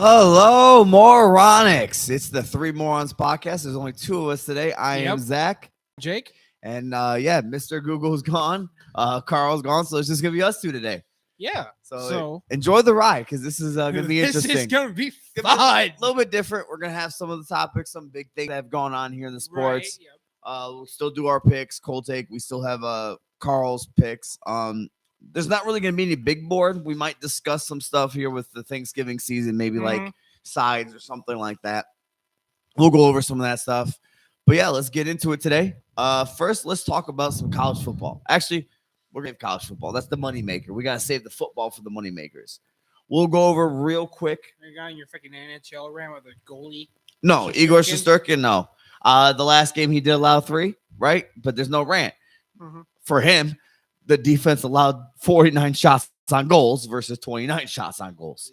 Hello, Moronics. It's the Three Morons podcast. There's only two of us today. I am Zach. Jake. And Mr. Google's gone. Carl's gone. So it's just going to be us two today. Yeah. So enjoy the ride because this is going to be interesting. This is going to be fun. A little bit different. We're going to have some of the topics, some big things that have gone on here in the sports. Right, yep. We'll still do our picks, cold take. We still have Carl's picks. There's not really going to be any big board. We might discuss some stuff here with the Thanksgiving season, maybe like sides or something like that. We'll go over some of that stuff. But yeah, let's get into it today. First, let's talk about some college football. Actually, we're going to college football. That's the moneymaker. We got to save the football for the moneymakers. We'll go over real quick. You got your freaking NHL ran with a goalie. No, Igor Shesterkin, no. The last game he did allow 3, right? But there's no rant. For him, the defense allowed 49 shots on goals versus 29 shots on goals.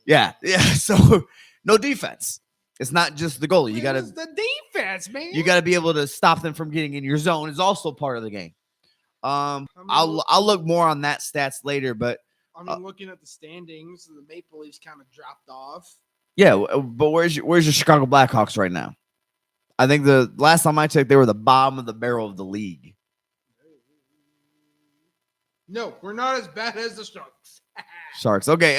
Yeah. So no defense. It's not just the goalie. You got to the defense, man. You got to be able to stop them from getting in your zone. Is also part of the game. I'll look more on that stats later, but looking at the standings, the Maple Leafs kind of dropped off. Yeah, but where's your Chicago Blackhawks right now? I think the last time I checked, they were the bottom of the barrel of the league. No, we're not as bad as the Sharks. Sharks. Okay.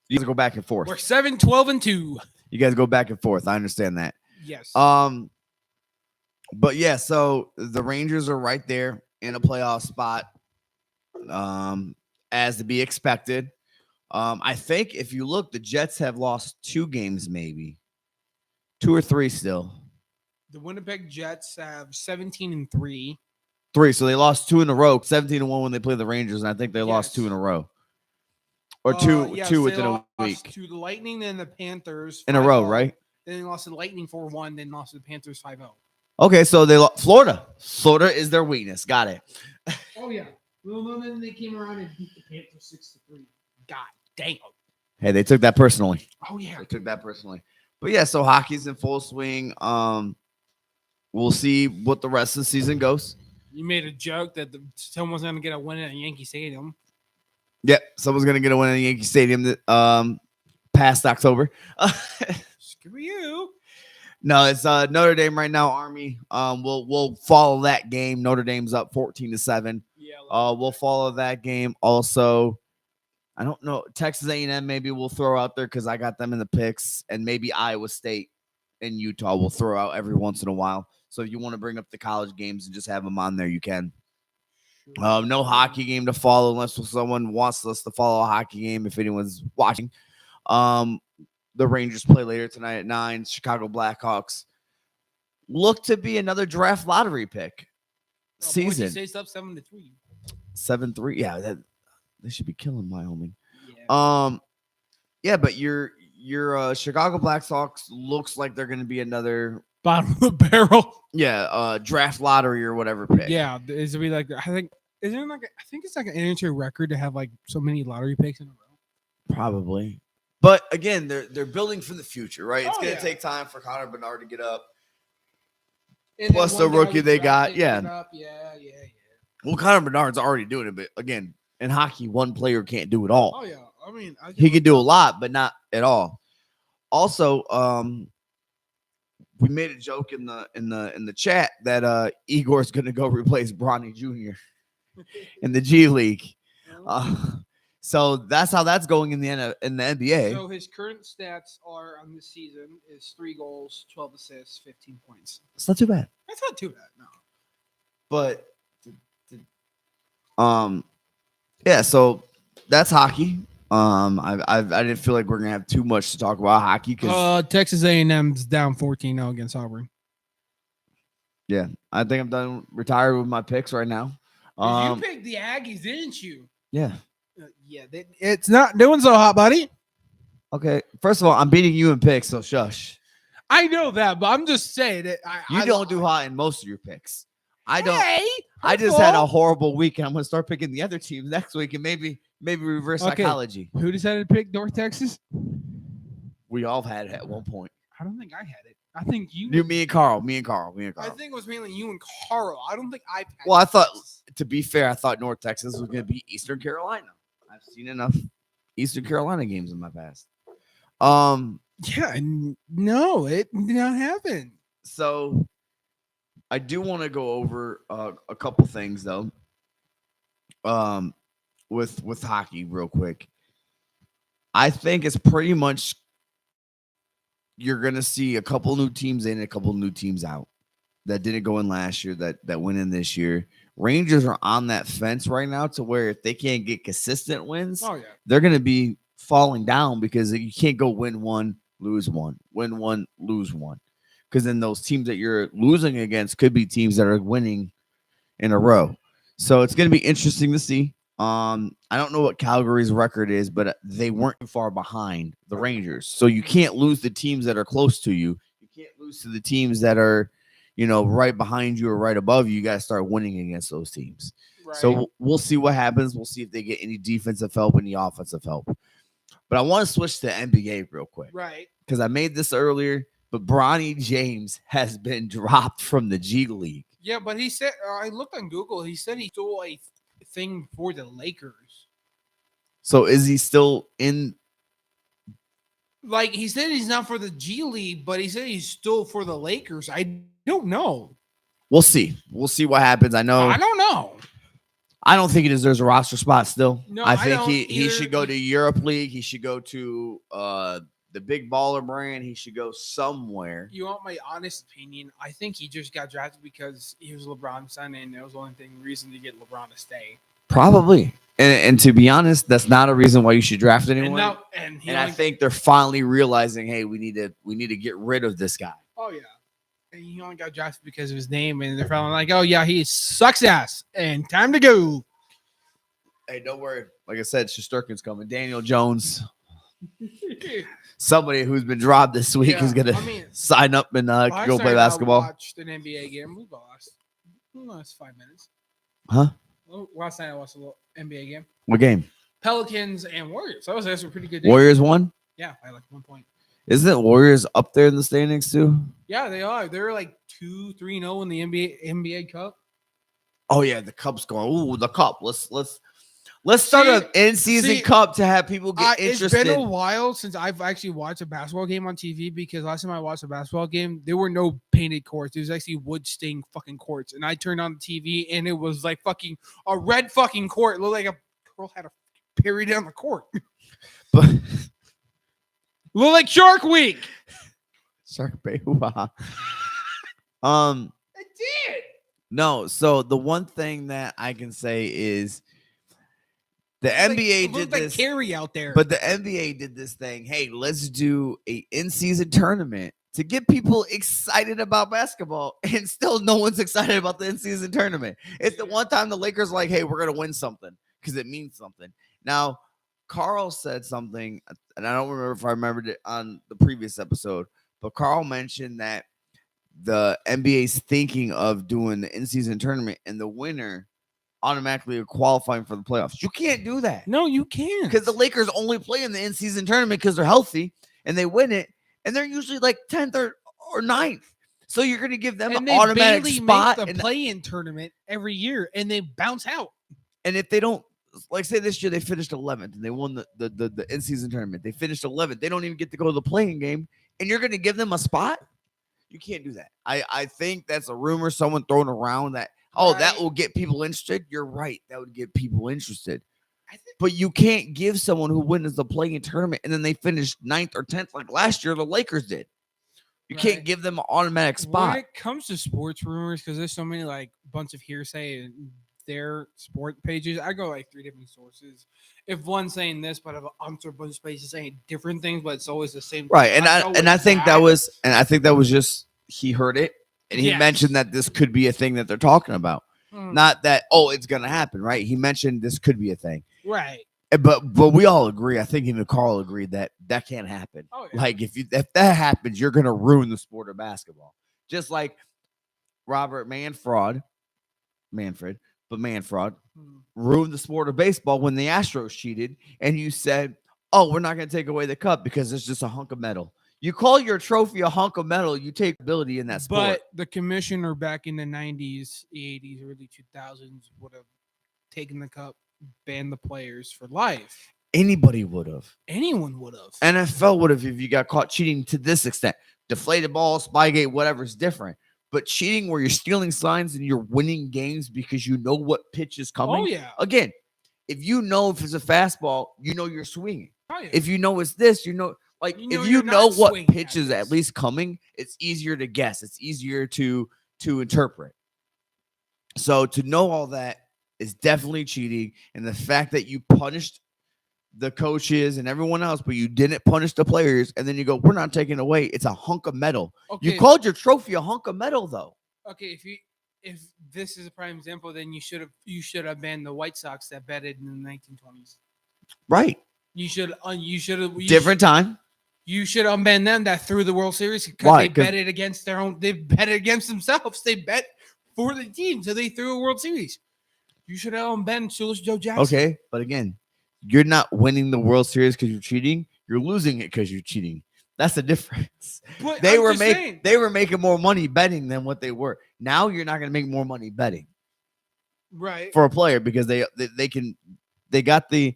You guys go back and forth. We're 7-12-2. You guys go back and forth. I understand that. Yes. But yeah, so the Rangers are right there in a playoff spot. As to be expected. I think if you look, the Jets have lost 2 games, maybe. 2 or 3 still. The Winnipeg Jets have 17-3. 3, so they lost 2 in a row, 17-1 when they played the Rangers, and I think they lost 2 in a row, or two within a week. To the Lightning and the Panthers in a row, right? Then they lost to the Lightning 4-1, then lost to the Panthers 5-0. Okay, so they lost Florida. Florida is their weakness. Got it. Oh yeah. Well, then they came around and beat the Panthers 6-3. God damn. Hey, they took that personally. Oh yeah, they took that personally. But yeah, so hockey's in full swing. We'll see what the rest of the season goes. You made a joke that someone's going to get a win at Yankee Stadium. Yep, someone's going to get a win at Yankee Stadium past October. Screw you. No, it's Notre Dame right now, Army. We'll follow that game. Notre Dame's up 14-7. Yeah. We'll follow that game. Also, I don't know, Texas A&M maybe we'll throw out there because I got them in the picks, and maybe Iowa State and Utah will throw out every once in a while. So if you want to bring up the college games and just have them on there, you can. No hockey game to follow unless someone wants us to follow a hockey game. If anyone's watching, the Rangers play later tonight at 9. Chicago Blackhawks look to be another draft lottery pick season. Boise State's up 7-3. 7-3. Yeah, they should be killing Wyoming. Yeah. But your Chicago Blackhawks looks like they're going to be another bottom of the barrel. Yeah, draft lottery or whatever pick. Yeah, it's be like I think it's like an amateur record to have like so many lottery picks in a row. Probably. But again, they're building for the future, right? It's going to take time for Connor Bernard to get up. And plus the rookie they got. Yeah. Well, Connor Bernard's already doing it, but again, in hockey, one player can't do it all. Oh yeah. I mean, he can do a lot, but not at all. Also, we made a joke in the chat that Igor's going to go replace Bronny Jr. in the G League. So that's how that's going in the NBA. So his current stats are on this season is 3 goals, 12 assists, 15 points. It's not too bad. That's not too bad, no. But yeah, so that's hockey. I didn't feel like we're gonna have too much to talk about hockey because Texas A&M's down 14-0 against Auburn. Yeah, I think I'm done retired with my picks right now. You picked the Aggies, didn't you? Yeah. It's not doing so hot, buddy. Okay, first of all, I'm beating you in picks, so shush. I know that, but I'm just saying that you don't do hot in most of your picks. I don't. Hey, I just had a horrible week, and I'm going to start picking the other teams next week, and maybe reverse psychology. Who decided to pick North Texas? We all had it at one point. I don't think I had it. I think you. Me and Carl. I think it was mainly you and Carl. I don't think I. Well, I thought, to be fair, I thought North Texas was going to be Eastern Carolina. I've seen enough Eastern Carolina games in my past. Yeah, no, it did not happen. So I do want to go over a couple things though. Um, with hockey, real quick. I think it's pretty much you're gonna see a couple new teams in, a couple new teams out that didn't go in last year that went in this year. Rangers are on that fence right now to where if they can't get consistent wins, Oh yeah, they're gonna be falling down because you can't go win one, win one, lose one. Because then those teams that you're losing against could be teams that are winning in a row. So it's going to be interesting to see. I don't know what Calgary's record is, but they weren't too far behind the Rangers. So you can't lose the teams that are close to you. You can't lose to the teams that are, right behind you or right above you. You got to start winning against those teams. right. So we'll see what happens. We'll see if they get any defensive help, any offensive help. But I want to switch to NBA real quick. Right. Because I made this earlier, but Bronny James has been dropped from the G League. Yeah, but he said I looked on Google. He said he stole a thing for the Lakers. So is he still in? Like he said, he's not for the G League, but he said he's still for the Lakers. I don't know. We'll see. We'll see what happens. I know. I don't know. I don't think he deserves a roster spot still. No, I I think don't he either. should go to Europe League. He should go to the big baller brand. He should go somewhere. You want my honest opinion? I think he just got drafted because he was LeBron's son, and it was the only reason to get LeBron to stay. Probably. And to be honest, that's not a reason why you should draft anyone. And I think they're finally realizing, hey, we need to get rid of this guy. Oh yeah. And he only got drafted because of his name, and they're probably like, "Oh yeah, he sucks ass, and time to go." Hey, don't worry. Like I said, Shesterkin's coming. Daniel Jones, somebody who's been dropped this week, is gonna sign up and go play basketball. I watched an NBA game. We lost 5 minutes. Huh? Last night I watched a little NBA game. What game? Pelicans and Warriors. That was actually a pretty good game. Warriors won? Yeah, by like 1 point. Isn't Warriors up there in the standings too? Yeah, they are. They're like 2-3-0 in the NBA Cup. Oh yeah, the Cup's going. Ooh, the Cup. Let's start an in-season Cup to have people get interested. It's been a while since I've actually watched a basketball game on TV because last time I watched a basketball game, there were no painted courts. There was actually wood stained fucking courts. And I turned on the TV and it was like fucking a red fucking court. It looked like a girl had a period on the court. But looked like Shark Week. Shark Bay. It did. No, so the one thing that I can say is the NBA did this carry out there. But the NBA did this thing. Hey, let's do a in-season tournament to get people excited about basketball, and still no one's excited about the in-season tournament. It's the one time the Lakers are like, hey, we're gonna win something because it means something. Now, Carl said something, and I don't remember if I remembered it on the previous episode, but Carl mentioned that the NBA's thinking of doing the in-season tournament, and the winner automatically qualifying for the playoffs. You can't do that. No, you can't. Because the Lakers only play in the in-season tournament because they're healthy and they win it, and they're usually like 10th or 9th. So you're going to give them an automatic spot. Make the play-in tournament every year, and they bounce out. And if they don't, like say this year they finished 11th and they won the in-season tournament. They finished 11th. They don't even get to go to the playing game, and you're going to give them a spot? You can't do that. I think that's a rumor someone throwing around that, that will get people interested. You're right. That would get people interested. But you can't give someone who wins the playing tournament and then they finish 9th or 10th like last year the Lakers did. You can't give them an automatic spot. When it comes to sports rumors, because there's so many like bunch of hearsay and their sport pages, I go like 3 different sources. If one's saying this, but a bunch of places saying different things, but it's always the same. Right, and I think that was just he heard it and he mentioned that this could be a thing that they're talking about. Not that it's gonna happen, right? He mentioned this could be a thing, right? But we all agree. I think even Carl agreed that can't happen. Oh, yeah. Like if that happens, you're gonna ruin the sport of basketball. Just like Manfred ruined the sport of baseball when the Astros cheated, and you said, "Oh, we're not gonna take away the cup because it's just a hunk of metal." You call your trophy a hunk of metal, you take ability in that sport. But the commissioner back in the 90s, the 80s, early 2000s would have taken the cup, banned the players for life. Anybody would have. Anyone would have. NFL would have if you got caught cheating to this extent. Deflated ball, Spygate, whatever is different. But cheating where you're stealing signs and you're winning games because you know what pitch is coming. Oh yeah. Again, if you know if it's a fastball, you know you're swinging. Oh, yeah. If you know it's this, you know, like You know if you're you know not what swinging pitch at is at this. least coming, it's easier to guess. It's easier to interpret. So to know all that is definitely cheating. And the fact that you punished the coaches and everyone else, but you didn't punish the players, and then you go, we're not taking it away. It's a hunk of metal. Okay. You called your trophy a hunk of metal, though. Okay, if this is a prime example, then you should have banned the White Sox that betted in the 1920s. Right. You should Different time. You should unban them that threw the World Series because Why? they betted against their own. They betted against themselves. They bet for the team, so they threw a World Series. You should have unbanned Shoeless Joe Jackson. Okay, but again, you're not winning the World Series because you're cheating. You're losing it because you're cheating. That's the difference. But They I'm were just making more money betting than what they were. Now you're not going to make more money betting right for a player because they got the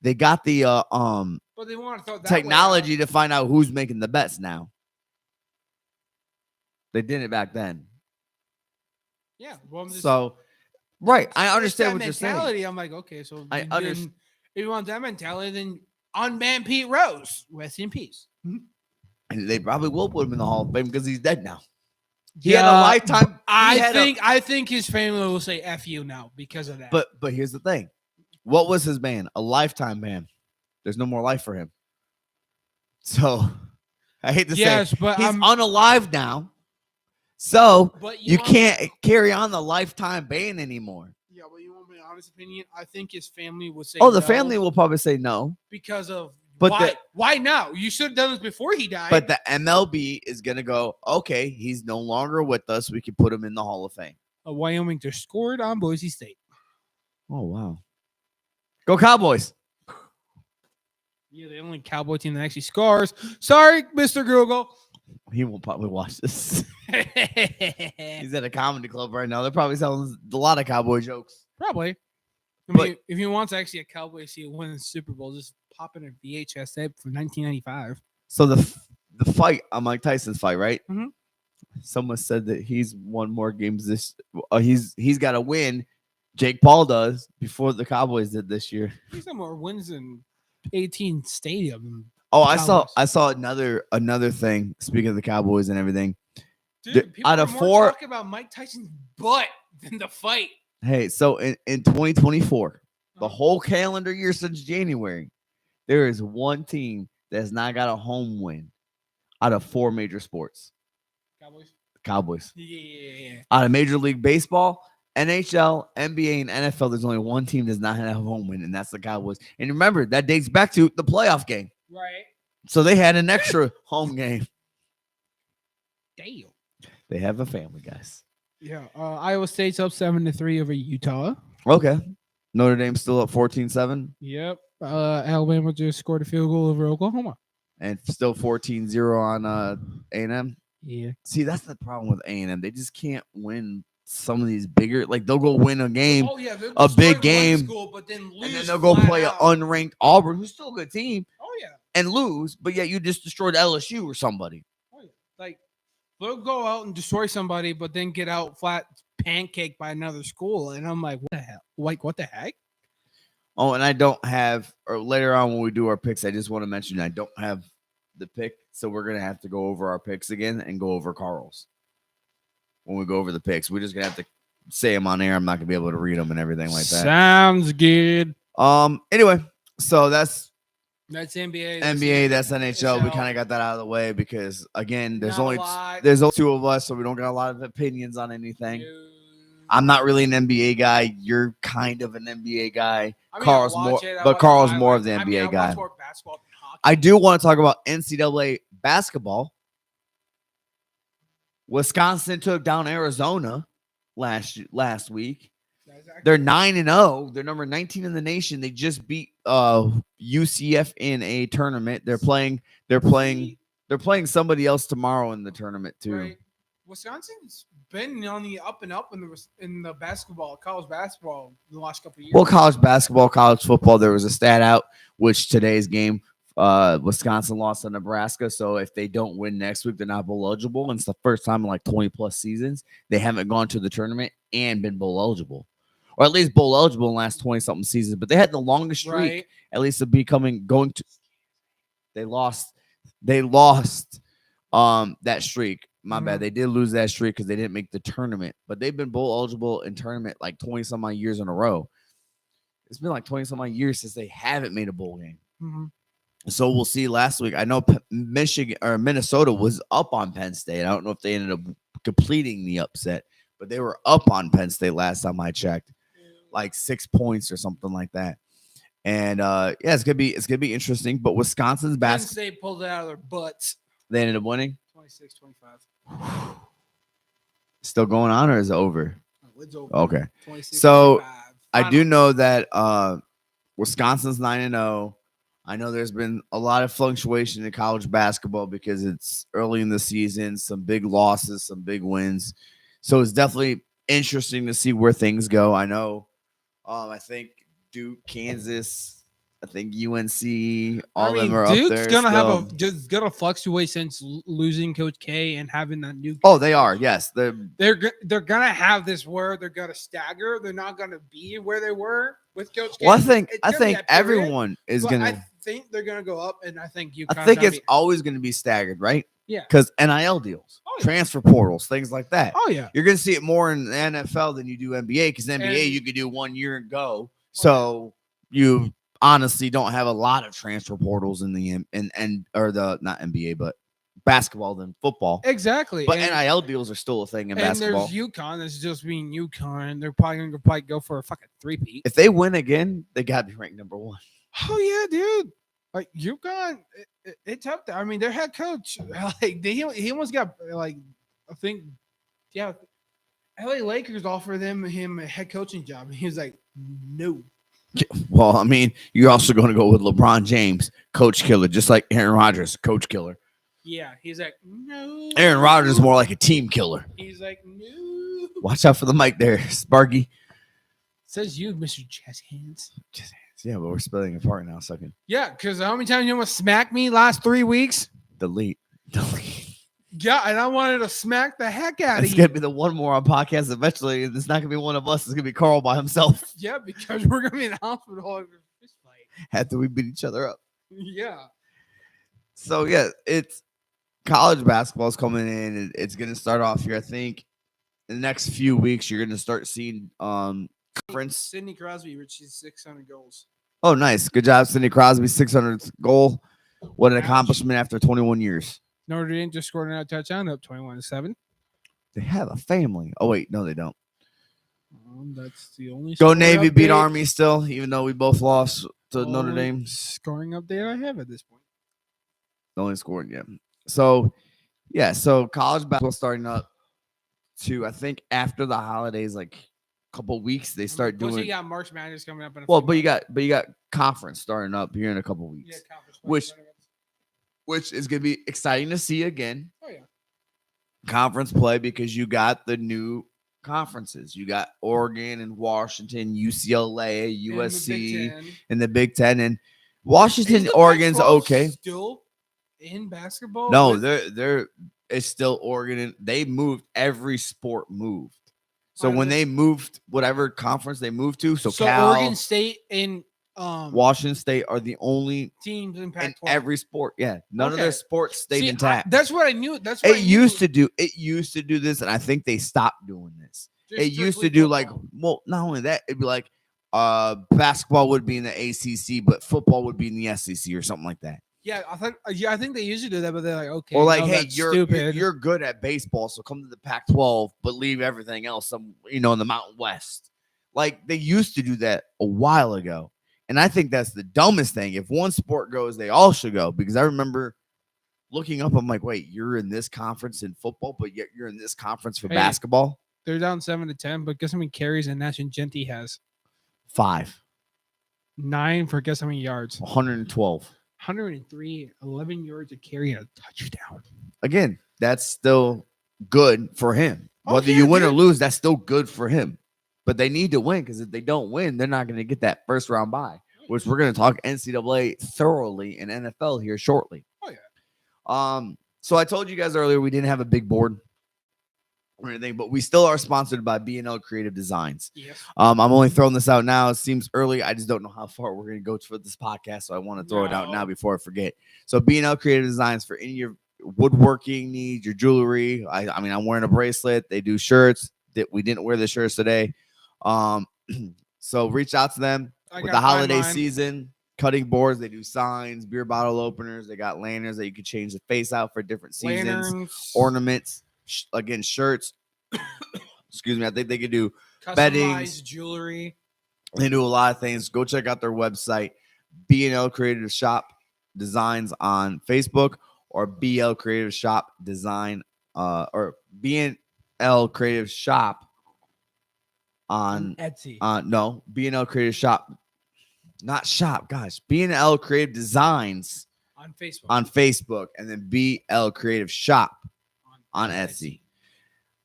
But they want to throw that technology way to find out who's making the bets now. They did it back then. Yeah. Well, I'm just, So, right, I it's understand that what you're saying. mentality. I'm like, okay, so I then understand. if you want that mentality, then unban Pete Rose. Rest in peace. And they probably will put him in the Hall of Fame because he's dead now. He had a lifetime. I think his family will say "F you" now because of that. But here's the thing. What was his ban? A lifetime ban. There's no more life for him. So I hate to say but he's unalive now. So but you can't carry on the lifetime ban anymore. Yeah, but you want my honest opinion? I think his family would say Oh, the no family will probably say no. because of But why now? You should have done this before he died. But the MLB is gonna go, okay, he's no longer with us. We can put him in the Hall of Fame. Wyoming just scored on Boise State. Oh wow. Go Cowboys. Yeah, the only Cowboy team that actually scores. Sorry, Mr. Google. He will probably watch this. He's at a comedy club right now. They're probably selling a lot of cowboy jokes. Probably. I But- mean, if you want to actually a Cowboy see a win in the Super Bowl, just pop in a VHS tape from 1995. So the fight on Mike Tyson's fight, right? Mhm. Someone said that he's won more games this. He's got to win. Jake Paul does before the Cowboys did this year. He's got more wins in 18 Stadium. Oh, Cowboys. I saw another thing. Speaking of the Cowboys and everything, Dude, people out are of more four- talking about Mike Tyson's butt than the fight. hey, so in 2024, the Uh-huh. whole calendar year since January, there is one team that's not got a home win out of 4 major sports. Cowboys. Cowboys. Yeah. Out of Major League Baseball, NHL, NBA, and NFL, there's only one team that does not have a home win, and that's the Cowboys. And remember, that dates back to the playoff game. Right. So they had an extra home game. Damn. They have a family, guys. Yeah. Iowa State's up 7-3 over Utah. Okay. Notre Dame's still up 14-7 Alabama just scored a field goal over Oklahoma. and still 14-0 on A&M. Yeah. See, that's the problem with A&M. They just can't win some of these bigger. Like, they'll go win a game, Oh yeah, they'll a destroy big one game, school, but then lose and then they'll go flat play an out. unranked Auburn, who's still a good team, Oh yeah. and lose, but yet you just destroyed LSU or somebody. Oh yeah. Like they'll go out and destroy somebody, but then get out flat pancake by another school, and I'm like, what the hell? Like, what the heck? Oh, and I don't have, or later on when we do our picks, I just want to mention I don't have the pick, so we're going to have to go over our picks again and go over Carl's. When we go over the picks, we're just going to have to say them on air. I'm not going to be able to read them and everything like that. Sounds good. Anyway, so that's That's NBA. NBA, that's NHL. We kind of got that out of the way because, again, there's Not a only lot. there's only 2 of us, so we don't got a lot of opinions on anything. No. I'm not really an NBA guy. You're kind of an NBA guy. I mean, Carl's I watch more, it. I but watch Carl's the more of highlights. the NBA I guy. watch more basketball than hockey. I do want to talk about NCAA basketball. Wisconsin took down Arizona last week. They're 9-0. They're number 19 in the nation. They just beat UCF in a tournament. They're playing somebody else tomorrow in the tournament too. Right. Wisconsin's been on the up and up in the college basketball, the last couple of years. Well, college basketball, college football, there was a stat out which today's game, Wisconsin lost to Nebraska. So if they don't win next week, they're not bowl eligible. And it's the first time in like 20 plus seasons they haven't gone to the tournament and been bowl eligible, or at least bowl eligible in the last 20 something seasons. But they had the longest streak, Right. at least of becoming going to. They lost. They lost that streak. My bad. Mhm. They did lose that streak because they didn't make the tournament, but they've been bowl eligible in tournament like 20 some odd years in a row. It's been like 20 some odd years since they haven't made a bowl game. Mhm. So we'll see. Last week, I know Michigan or Minnesota was up on Penn State. I don't know if they ended up completing the upset, but they were up on Penn State last time I checked, like 6 points or something like that. And yeah, it's gonna be interesting. But Wisconsin's Penn basketball, State pulled it out of their butts. they ended up winning. 26-25. Still going on, or is it over? Oh, it's over. Okay. 26-25. So I do Final. know that Wisconsin's 9-0. I know there's been a lot of fluctuation in college basketball because it's early in the season, some big losses, some big wins. So it's definitely interesting to see where things go. I know, I think Duke, Kansas, I think UNC, all of them are Duke's up there. gonna still. have just gonna fluctuate since losing Coach K and having that new. Oh, they are. Yes, They're gonna have this where they're gonna stagger. They're not gonna be where they were with Coach K. well, I think It's gonna be that period, everyone is but gonna. I think they're gonna go up, and I think I think it's always going to be staggered, right? Yeah. Because NIL deals, Oh, yeah. transfer portals, things like that. Oh yeah. You're going to see it more in the NFL than you do NBA because NBA And- you could do 1 year and go. So you honestly don't have a lot of transfer portals in the or the not NBA but basketball than football. Exactly. But and, NIL deals are still a thing in and basketball. there's UConn that's just being UConn. They're probably gonna go for a fucking three-peat. If they win again, they got to be ranked number 1. Oh yeah, dude. Like UConn, it's up there. I mean, their head coach, like he almost got like I think, yeah, LA Lakers offered him a head coaching job, and he was like, no. Well, I mean, you're also going to go with LeBron James, coach killer, just like Aaron Rodgers, coach killer. Yeah, he's like, no. Aaron Rodgers is more like a team killer. He's like, no. Watch out for the mic there, Sparky. Says you, Mr. Jazz Hands. Yeah, but we're splitting apart now. Second, Yeah, because how many times you almost smacked me last 3 weeks? delete. Yeah, and I wanted to smack the heck out It's of gonna you. be the one more on podcast eventually. It's not gonna be one of us. It's gonna be Carl by himself Yeah, because we're gonna be in the hospital over a fist fight. after we beat each other up. Yeah. So yeah, it's college basketball is coming in, and it's gonna start off here. I think in the next few weeks you're gonna start seeing conference. Sidney Crosby reached his 600 goals. Oh, nice, good job, Sidney Crosby, 600th goal. What an accomplishment after 21 years. Notre Dame just scored another touchdown, up 21-7. They have a family. Oh wait, no, they don't. That's the only. Go scoring Navy, beat update- Army still, even though we both lost to Notre only Dame. Scoring update I have at this point. Only scored, yeah. So, yeah, so college basketball starting up to, I think, after the holidays, like a couple weeks, they start Plus, doing. you got March Madness coming up. In a Well, few but you months. got conference starting up here in a couple Yeah, weeks, conference which- tournaments. which is gonna be exciting to see again. Oh yeah. Conference play because you got the new conferences. You got Oregon and Washington, UCLA, USC, and the Big Ten, and Washington, Oregon's okay. Still in basketball? No, With- they're it's still Oregon. And they moved every sport moved. So Out of when the- they moved whatever conference they moved to, so so Cal, Oregon State and Washington State are the only teams in in Pac-12. every sport. Yeah, none of Okay. their sports stayed See, intact. that's what I knew. That's what It used to do. It used to do this, and I think they stopped doing this. It used to do like, well, not only that, it'd be like basketball would be in the ACC, but football would be in the SEC or something like that. Yeah, I think they usually do that, but they're like, okay, Or like, no, hey, that's you're stupid. you're good at baseball, so come to the Pac-12, but leave everything else, in the Mountain West. Like they used to do that a while ago, and I think that's the dumbest thing. If one sport goes, they all should go. Because I remember looking up, I'm like, wait, you're in this conference in football, but yet you're in this conference for Hey. basketball. They're down 7-10, but guess how many carries and Nash and Genty has? 5, 9 for guess how many yards? 112. 103, 11 yards to carry and a touchdown. Again, that's still good for him. Oh, Whether yeah, you win or dude. lose, that's still good for him. But they need to win because if they don't win, they're not going to get that first round bye, which we're going to talk NCAA thoroughly and NFL here shortly. Oh yeah. So I told you guys earlier we didn't have a big board or anything, but we still are sponsored by B&L Creative Designs. Yes. I'm only throwing this out now. It seems early. I just don't know how far we're going to go for this podcast, so I want to throw it out now before I forget. So B&L Creative Designs for any of your woodworking needs, your jewelry. I mean, I'm wearing a bracelet. They do shirts. That we didn't wear the shirts today. So reach out to them with the holiday season. Cutting boards, they do signs, beer bottle openers. They got lanterns that you can change the face out for different seasons. Lanterns. Ornaments, again, shirts. Excuse me. I think they could do Customized beddings, jewelry. They do a lot of things. Go check out their website, B&L Creative Shop Designs on Facebook, or BL Creative Shop Design, or B&L Creative Shop on Etsy. No, B&L Creative Shop, not shop, gosh, B&L Creative Designs on Facebook, and then BL Creative Shop on Etsy.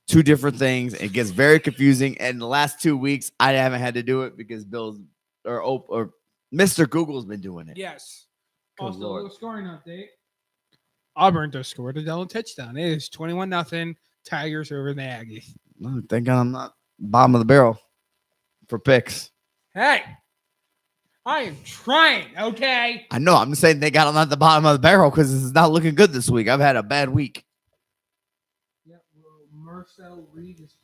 Two different things. It gets very confusing. And the last 2 weeks, I haven't had to do it because Bill's or Mr. Google's been doing it. Yes. Good Also, Lord. a little scoring update. Auburn just scored a double touchdown. It is 21-0. Tigers over the Aggies. Oh, thank God I'm not bottom of the barrel for picks. Hey, I am trying, okay? I know. I'm just saying thank God I'm not at the bottom of the barrel because this is not looking good this week. I've had a bad week. Yeah, well, Marcel Reed is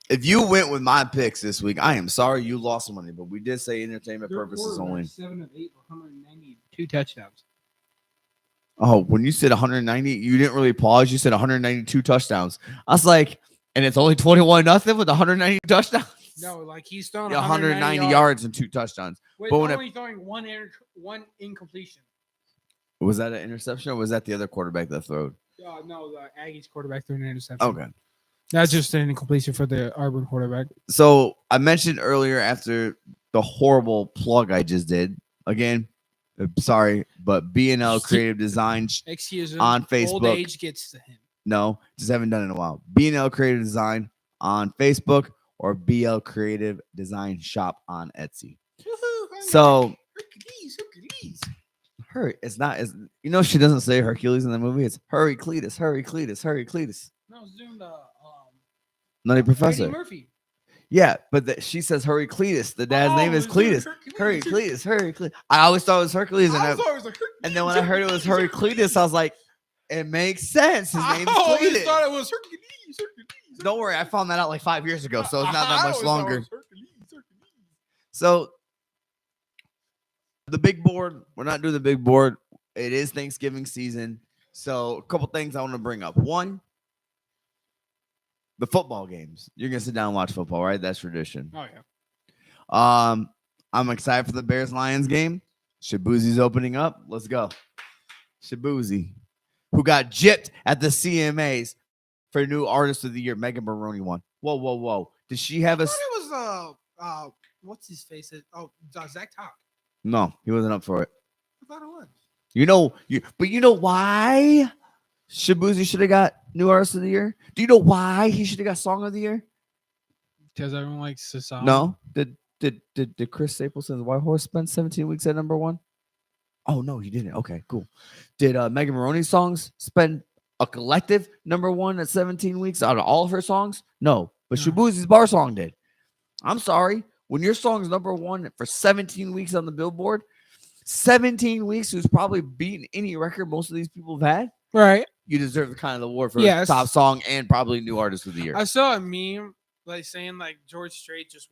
If you went with my picks this week, I am sorry you lost money, but we did say entertainment purposes only. 7 of 8 for 192 touchdowns. Oh, when you said 190, you didn't really pause. You said 192 touchdowns. I was like, and it's only 21-0 with 190 touchdowns. No, like he's throwing 190 yards and 2 touchdowns. With but only throwing one incompletion. Was that an interception or was that the other quarterback that threw? No, the Aggies quarterback threw an interception. Okay. That's just an incompletion for the Auburn quarterback. So I mentioned earlier after the horrible plug I just did, again, sorry, but B&L Creative Design Excuse him. on Facebook. Old age gets to him. No, just haven't done it in a while. B&L Creative Design on Facebook or BL Creative Design Shop on Etsy. So, it's not as she doesn't say Hercules in the movie. It's Hurry Cletus, Hurry Cletus, Hurry Cletus. No, I was doing the Nutty Professor. Eddie Murphy. Yeah, but she says Hurry Cletus. The dad's name is Cletus. Hurry Cletus, Hurry Cletus. I always thought it was Hercules, and then when I heard it was Hurry Cletus, I was like, it makes sense. His name is Cletus. I always thought it was Hercules. Don't worry, I found that out like 5 years ago, so it's not that much longer. So the big board, we're not doing the big board. It is Thanksgiving season. So a couple things I want to bring up. One, the football games. You're gonna sit down and watch football, right? That's tradition. Oh yeah. I'm excited for the Bears-Lions game. Shabuzi's opening up. Let's go. Shabuzi, who got gypped at the CMAs for New Artist of the Year. Megan Maroney won. Whoa. Did she have I thought it was what's his face? Zach Talk. No, he wasn't up for it. I thought it was. But you know why Shabuzi should have got New Artist of the Year? Do you know why he should have got Song of the Year? Because everyone likes the song. No. Did Chris Stapleton's White Horse spend 17 weeks at number 1? Oh no, he didn't. Okay, cool. Did Megan Maroney's songs spend a collective number 1 at 17 weeks out of all of her songs? No, but Shabuzi's Bar Song did. I'm sorry. When your song's number 1 for 17 weeks on the Billboard, 17 weeks, who's probably beaten any record most of these people have had, right? You deserve the kind of award for top song and probably New Artist of the Year. I saw a meme saying George Strait just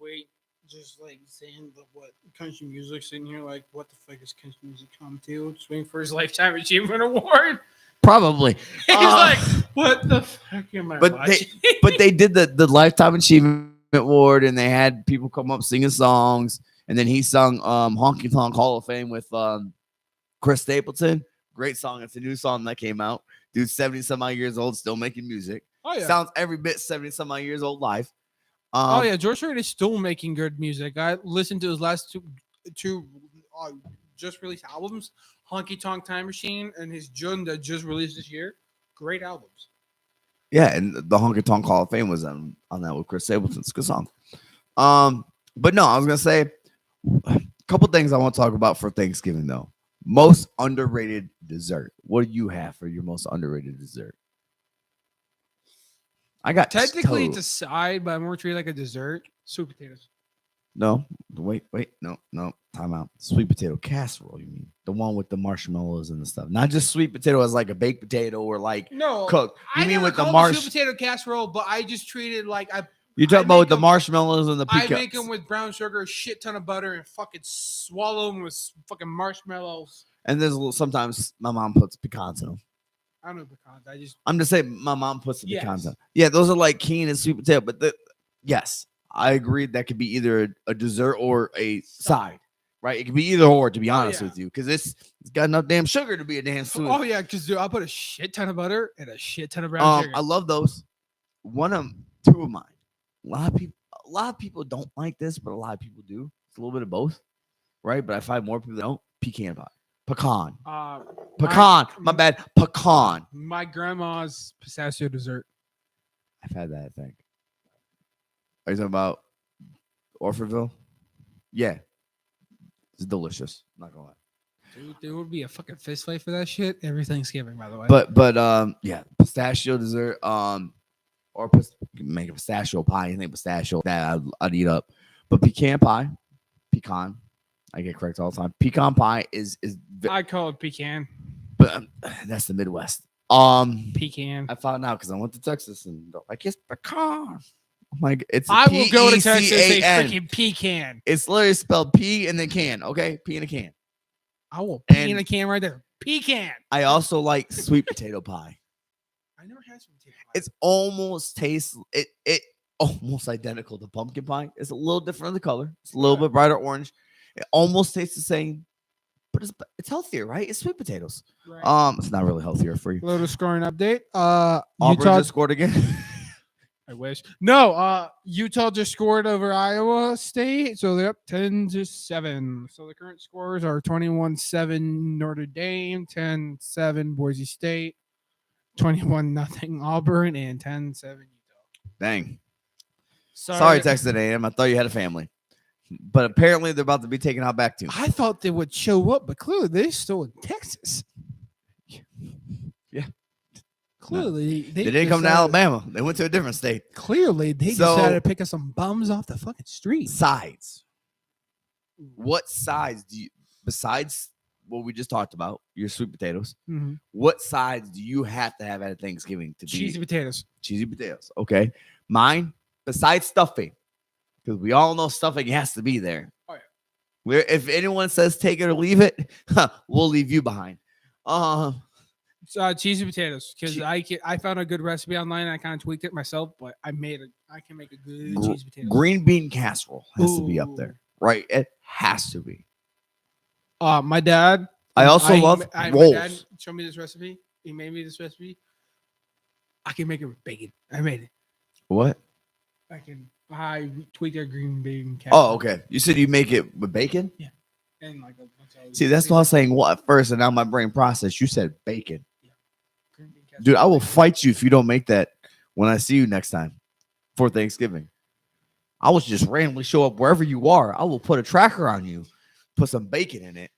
saying what country music sitting here what the fuck is country music come to? Just waiting for his Lifetime Achievement Award. Probably. He's what the fuck am I watching? But they did the Lifetime Achievement Award, and they had people come up singing songs, and then he sung Honky Tonk Hall of Fame with Chris Stapleton. Great song. It's a new song that came out. Dude's 70 some odd years old, still making music. Oh yeah, sounds every bit 70 some odd years old live. George Strait is still making good music. I listened to his last two just released albums, Honky Tonk Time Machine and his June that just released this year. Great albums. Yeah, and the Honky Tonk Hall of Fame was on that with Chris Stapleton. It's a good song. But no, I was gonna say a couple things I want to talk about for Thanksgiving though. Most underrated dessert. What do you have for your most underrated dessert? I got Technically, it's a side, but I'm more treated like a dessert. Sweet potatoes. no. Wait, no. Time out. Sweet potato casserole. You mean the one with the marshmallows and the stuff? Not just sweet potato as like a baked potato or like No, cooked. You I mean never with the called it marsh? sweet potato casserole, but I just treat it like You talking about with the them- marshmallows and the I pecans? make them with brown sugar, a shit ton of butter, and fucking swallow them with fucking marshmallows. And there's a little, sometimes my mom puts pecans in them. I don't know pecans. I'm just saying my mom puts the Yes. pecans in. Yeah, those are like keen and sweet potato. But yes, I agree that could be either a dessert or a side, right? It could be either or, to be honest with you, because it's got enough damn sugar to be a damn sweet. Oh yeah, because I put a shit ton of butter and a shit ton of brown sugar. I love those. Two of mine. A lot of people don't like this, but a lot of people do. It's a little bit of both, right? But I find more people don't. Pecan pie. Pecan. My bad. Pecan. My grandma's pistachio dessert. I've had that, I think. Are you talking about Orfordville? Yeah. It's delicious. I'm not gonna lie. Dude, there would be a fucking fist fight for that shit every Thanksgiving, by the way. But yeah, pistachio dessert. Or make a pistachio pie. Anything pistachio that I'd eat up. But pecan. I get correct all the time. Pecan pie is I call it pecan. But that's the Midwest. Pecan. I found out because I went to Texas and they're like, it's pecan. I'm like, it's I will go to Texas and say P-E-C-A-N. freaking pecan. It's literally spelled P and then can. Okay, P and a can. I will pee in a can right there. Pecan. I also like sweet potato pie. I never had sweet potato pie. It's almost tastes it almost identical to pumpkin pie. It's a little different in the color. It's a little bit brighter orange. It almost tastes the same, but it's healthier, right? It's sweet potatoes. Right. It's not really healthier for you. Little scoring update. Auburn Utah just scored again. I wish. No, Utah just scored over Iowa State, so they're up 10-7. So the current scores are 21-7 Notre Dame, 10-7 Boise State, 21-0 Auburn, and 10-7 Utah. Dang. Sorry, Texas A&M. I thought you had a family. But apparently they're about to be taken out back too. I thought they would show up, but clearly they're still in Texas. Yeah. Clearly, they didn't come to Alabama. They went to a different state. Clearly, they decided to pick up some bums off the fucking street. Sides. What sides do you, besides what we just talked about, your sweet potatoes, what sides do you have to have at Thanksgiving to be? Cheesy potatoes. Cheesy potatoes. Okay. Mine, besides stuffing, because we all know stuffing has to be there. Oh, yeah. If anyone says take it or leave it, we'll leave you behind. Cheesy potatoes, because I found a good recipe online. And I kind of tweaked it myself, but I can make a good cheesy potato. Green bean casserole has to be up there, right? It has to be. My dad. I also love rolls. My dad showed me this recipe. He made me this recipe. I can make it with bacon. I made it. What? I tweaked their green bean casserole. Oh, okay. You said you make it with bacon? Yeah. And like see, that's what I was saying. What at first, and now my brain processed. You said bacon. Dude, I will fight you if you don't make that when I see you next time for Thanksgiving. I will just randomly show up wherever you are. I will put a tracker on you, put some bacon in it.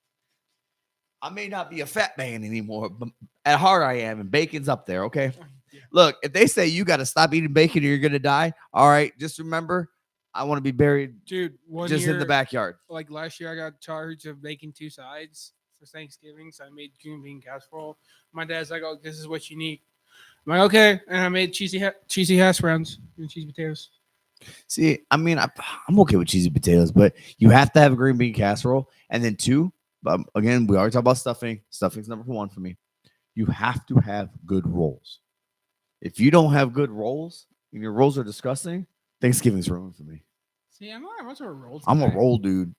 I may not be a fat man anymore, but at heart I am, and bacon's up there, okay? Yeah. Look, if they say you got to stop eating bacon or you're going to die, all right, just remember, I want to be buried in the backyard. Like last year, I got charged of making 2 sides for Thanksgiving, so I made green bean casserole. My dad's like, "Oh, this is what you need." I'm like, "Okay," and I made cheesy hash browns and cheesy potatoes. See, I mean, I'm okay with cheesy potatoes, but you have to have a green bean casserole, and then 2. Again, we already talked about stuffing. Stuffing's number 1 for me. You have to have good rolls. If you don't have good rolls and your rolls are disgusting, Thanksgiving's ruined for me. See, I'm not much of a roll. I'm a roll dude.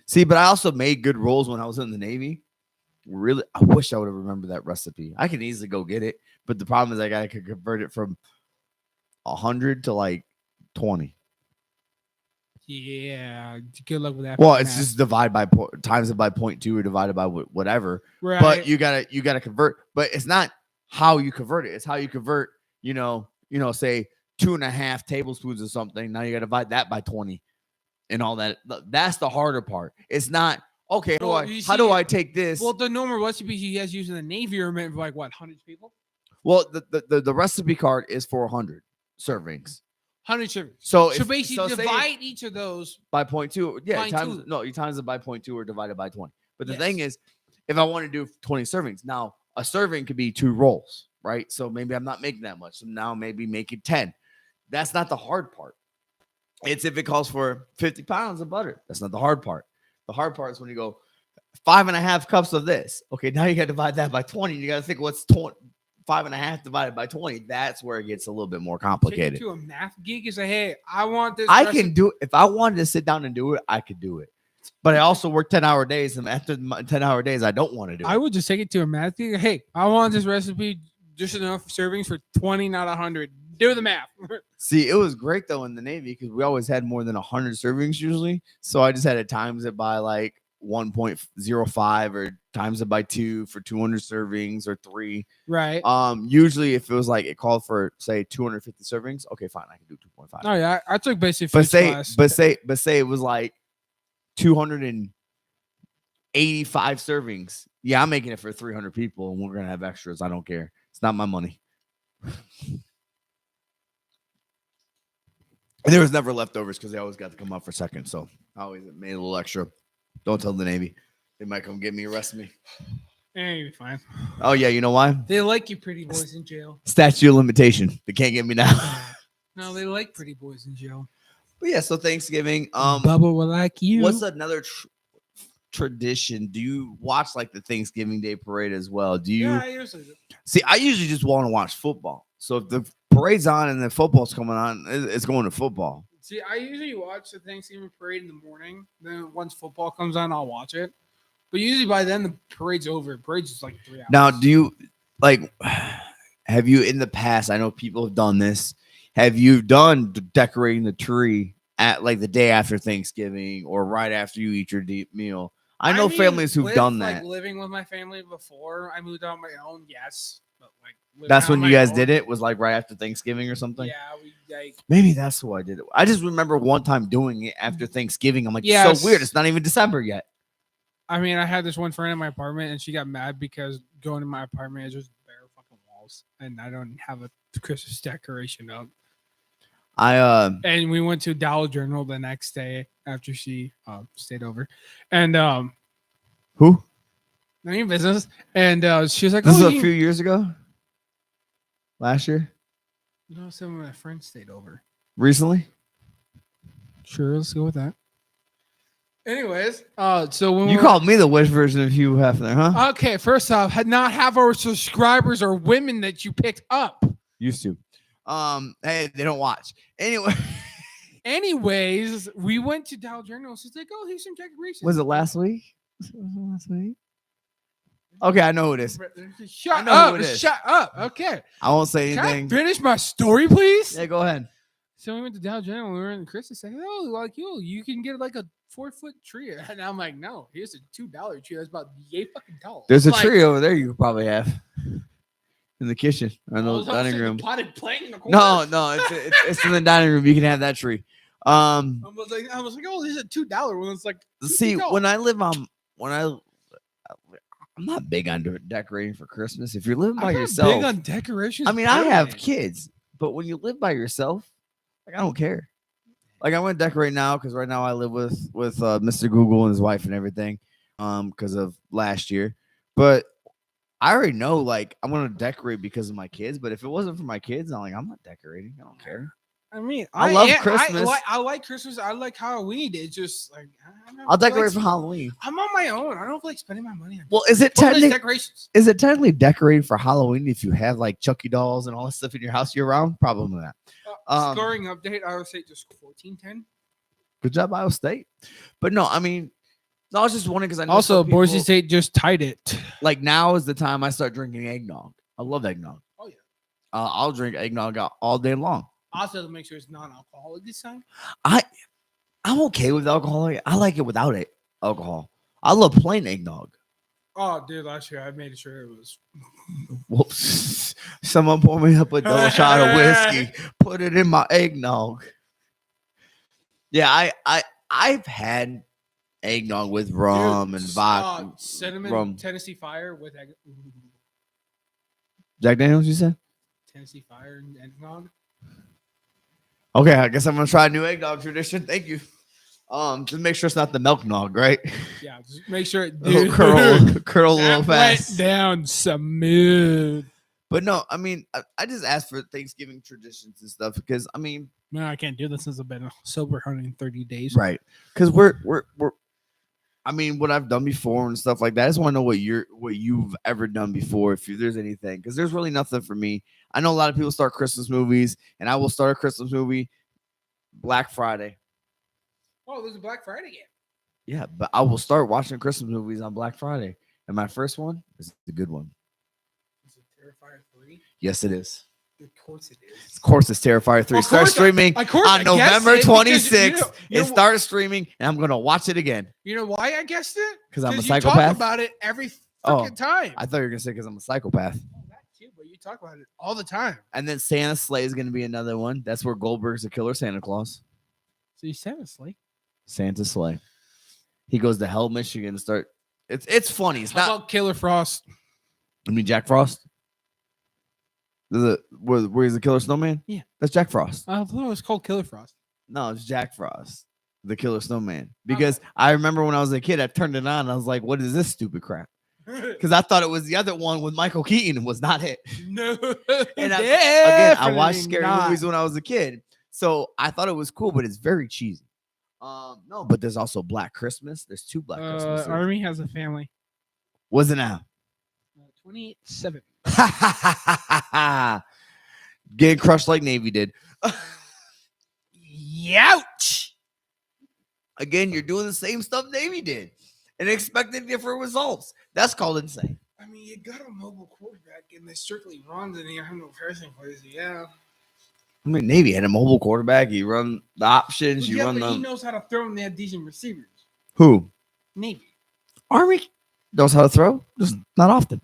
See, but I also made good rolls when I was in the Navy. Really, I wish I would have remembered that recipe. I can easily go get it, but the problem is I could convert it from 100 to like 20. Yeah, good luck with that. Well, it's just times it by 0.2 or divided by whatever. Right. But you gotta convert. But it's not how you convert it. It's how you convert, say 2.5 tablespoons or something. Now you got to divide that by 20 and all that. That's the harder part. It's not, okay, how do I take this? Well, the normal recipe you guys use in the Navy are meant for like what, hundreds of people? Well, the recipe card is for 100 servings. 100 servings. So basically divide each of those by 0.2. Yeah, you times it by 0.2 or divided by 20. But the thing is, if I want to do 20 servings, now a serving could be 2 rolls, right? So maybe I'm not making that much. So now maybe make it 10. That's not the hard part. It's if it calls for 50 pounds of butter. That's not the hard part. The hard part is when you go 5.5 cups of this. Okay, now you got to divide that by 20. You got to think what's 5.5 divided by 20. That's where it gets a little bit more complicated. Take it to a math geek and say, hey, I want this. I can do it. If I wanted to sit down and do it, I could do it. But I also work 10-hour days, and after 10-hour days, I don't want to do it. I would just take it to a math geek. Hey, I want this recipe just enough servings for 20, not 100. Do the math. See, it was great though in the Navy because we always had more than 100 servings usually. So I just had to times it by like 1.05 or times it by 2 for 200 servings or 3. Right. Usually if it was like it called for say 250 servings, okay, fine, I can do 2.5. Oh yeah, I took basic class. But say it was like 285 servings. Yeah, I'm making it for 300 people and we're gonna have extras. I don't care. It's not my money. And there was never leftovers because they always got to come up for second. So I always made a little extra. Don't tell the Navy. They might come get me, arrest me. You'll be fine. Oh, yeah. You know why? They like you pretty boys in jail. Statute of limitation. They can't get me now. No, they like pretty boys in jail. But yeah, so Thanksgiving. Bubba will like you. What's another tradition? Do you watch like the Thanksgiving Day parade as well? Do you? Yeah, I usually do. See, I usually just want to watch football. So if the parade's on and the football's coming on, it's going to football. See, I usually watch the Thanksgiving parade in the morning. Then once football comes on, I'll watch it. But usually by then the parade's over. Parade's just like 3 hours. Now, do you have you in the past? I know people have done this. Have you done decorating the tree at like the day after Thanksgiving or right after you eat your deep meal? I know families who've done that. Like living with my family before I moved on my own, yes. But like that's when you guys did it? Was like right after Thanksgiving or something? Yeah, maybe that's who I did it. I just remember one time doing it after Thanksgiving. I'm like, it's so weird. It's not even December yet. I mean, I had this one friend in my apartment and she got mad because going to my apartment is just bare fucking walls and I don't have a Christmas decoration up. And we went to Dollar General the next day after she stayed over. And who? None of your business. And she was like, this is a few years ago? Last year? No, some of my friends stayed over. Recently? Sure, let's go with that. Anyways, so when you called me the wish version of Hugh Hefner, huh? Okay, first off, not half our subscribers are women that you picked up. Used to. Hey, they don't watch. Anyways, we went to Dollar General. She's like, "Oh, here's some decorations." Was it last week? Okay, I know who it is. Shut up! Shut up! Okay, I won't say anything. Can I finish my story, please? Yeah, go ahead. So we went to Dollar General. We were in Christmas. Said, "Oh, like you can get like a 4-foot tree." And I'm like, "No, here's a $2 tree. That's about yay fucking tall." There's a tree over there. You could probably have in the kitchen or in the dining room. Potted plant in the corner. No, it's in the dining room. You can have that tree. I was like, oh, this is a $2 one. It's like, see, I'm not big on decorating for Christmas. If you're living by yourself, big on decorations. I mean, I have kids, but when you live by yourself, like I don't care. Like I'm gonna decorate now because right now I live with Mr. Google and his wife and everything, because of last year. But I already know, like I'm gonna decorate because of my kids. But if it wasn't for my kids, I'm not decorating. I don't care. I mean, I love Christmas. I like Christmas. I like Halloween. It's just like I'll decorate for Halloween. I'm on my own. I don't like spending my money on. Well, is it technically decorating for Halloween if you have like Chucky dolls and all that stuff in your house year round? Probably not. Scoring update, Iowa State just 14-10. Good job, Iowa State. But no, I mean, I was just wondering because I know also Boise State just tied it. Like now is the time I start drinking eggnog. I love eggnog. Oh yeah. I'll drink eggnog all day long. Also, to make sure it's non-alcoholic this time. I'm okay with alcohol. I like it without alcohol. I love plain eggnog. Oh, dude, last year I made sure it was. Whoops. Someone pour me up a double shot of whiskey. Put it in my eggnog. Yeah, I've had eggnog with rum and vodka. Cinnamon Rum. Tennessee Fire with Jack Daniels, you said? Tennessee Fire and eggnog. Okay, I guess I'm gonna try a new eggnog tradition. Thank you. Just make sure it's not the milk nog, right? Yeah, just make sure it It'll curl a little fast. went down smooth. But no, I mean, I just asked for Thanksgiving traditions and stuff because I mean, Man, I can't do this since I've been sober 130 days. right? Because we're I mean, what I've done before and stuff like that. I just want to know what you've ever done before, if there's anything, because there's really nothing for me. I know a lot of people start Christmas movies, and I will start a Christmas movie Black Friday. Oh, there's a Black Friday game. Yeah, but I will start watching Christmas movies on Black Friday, and my first one is the good one. Is it Terrifier 3? Yes, it is. Of course it is. Of course, it's Terrifier 3. Starts streaming on November 26th. It starts streaming, and I'm going to watch it again. You know why I guessed it? Because I'm a you psychopath? talk about it every fucking time. I thought you were going to say because I'm a psychopath. Oh, that too, but you talk about it all the time. And then Santa Sleigh is going to be another one. That's where Goldberg's a killer Santa Claus. So you Santa Sleigh? Santa Sleigh. He goes to Hell, Michigan to start. It's funny. It's How not. about Killer Frost? I mean, Jack Frost. Where he's the killer snowman? Yeah. That's Jack Frost. I thought it was called Killer Frost. No, it's Jack Frost, the killer snowman. Because I remember when I was a kid, I turned it on and I was like, what is this stupid crap? Because I thought it was the other one with Michael Keaton and was not it. No. And I watched scary movies when I was a kid. So I thought it was cool, but it's very cheesy. No, but there's also Black Christmas. There's 2 Black Christmases. Army has a family. What's it now? 27. Getting crushed like Navy did. Youch! Again, you're doing the same stuff Navy did and expecting different results. That's called insane. I mean, you got a mobile quarterback and they strictly runs and you have no passing plays. Yeah. I mean, Navy had a mobile quarterback. You run the options. Well, you run but them. he knows how to throw and they have decent receivers. Who? Navy. Army knows how to throw, just not often.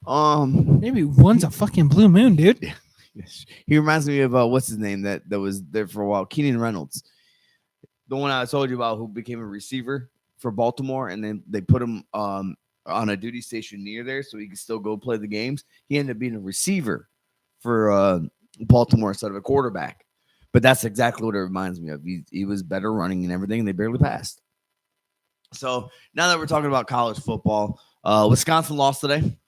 Maybe one's a fucking blue moon, dude. He reminds me of what's his name that was there for a while, Keenan Reynolds, the one I told you about who became a receiver for Baltimore, and then they put him on a duty station near there so he could still go play the games. He ended up being a receiver for Baltimore instead of a quarterback, but that's exactly what it reminds me of. He was better running and everything, and they barely passed. So now that we're talking about college football, Wisconsin lost today.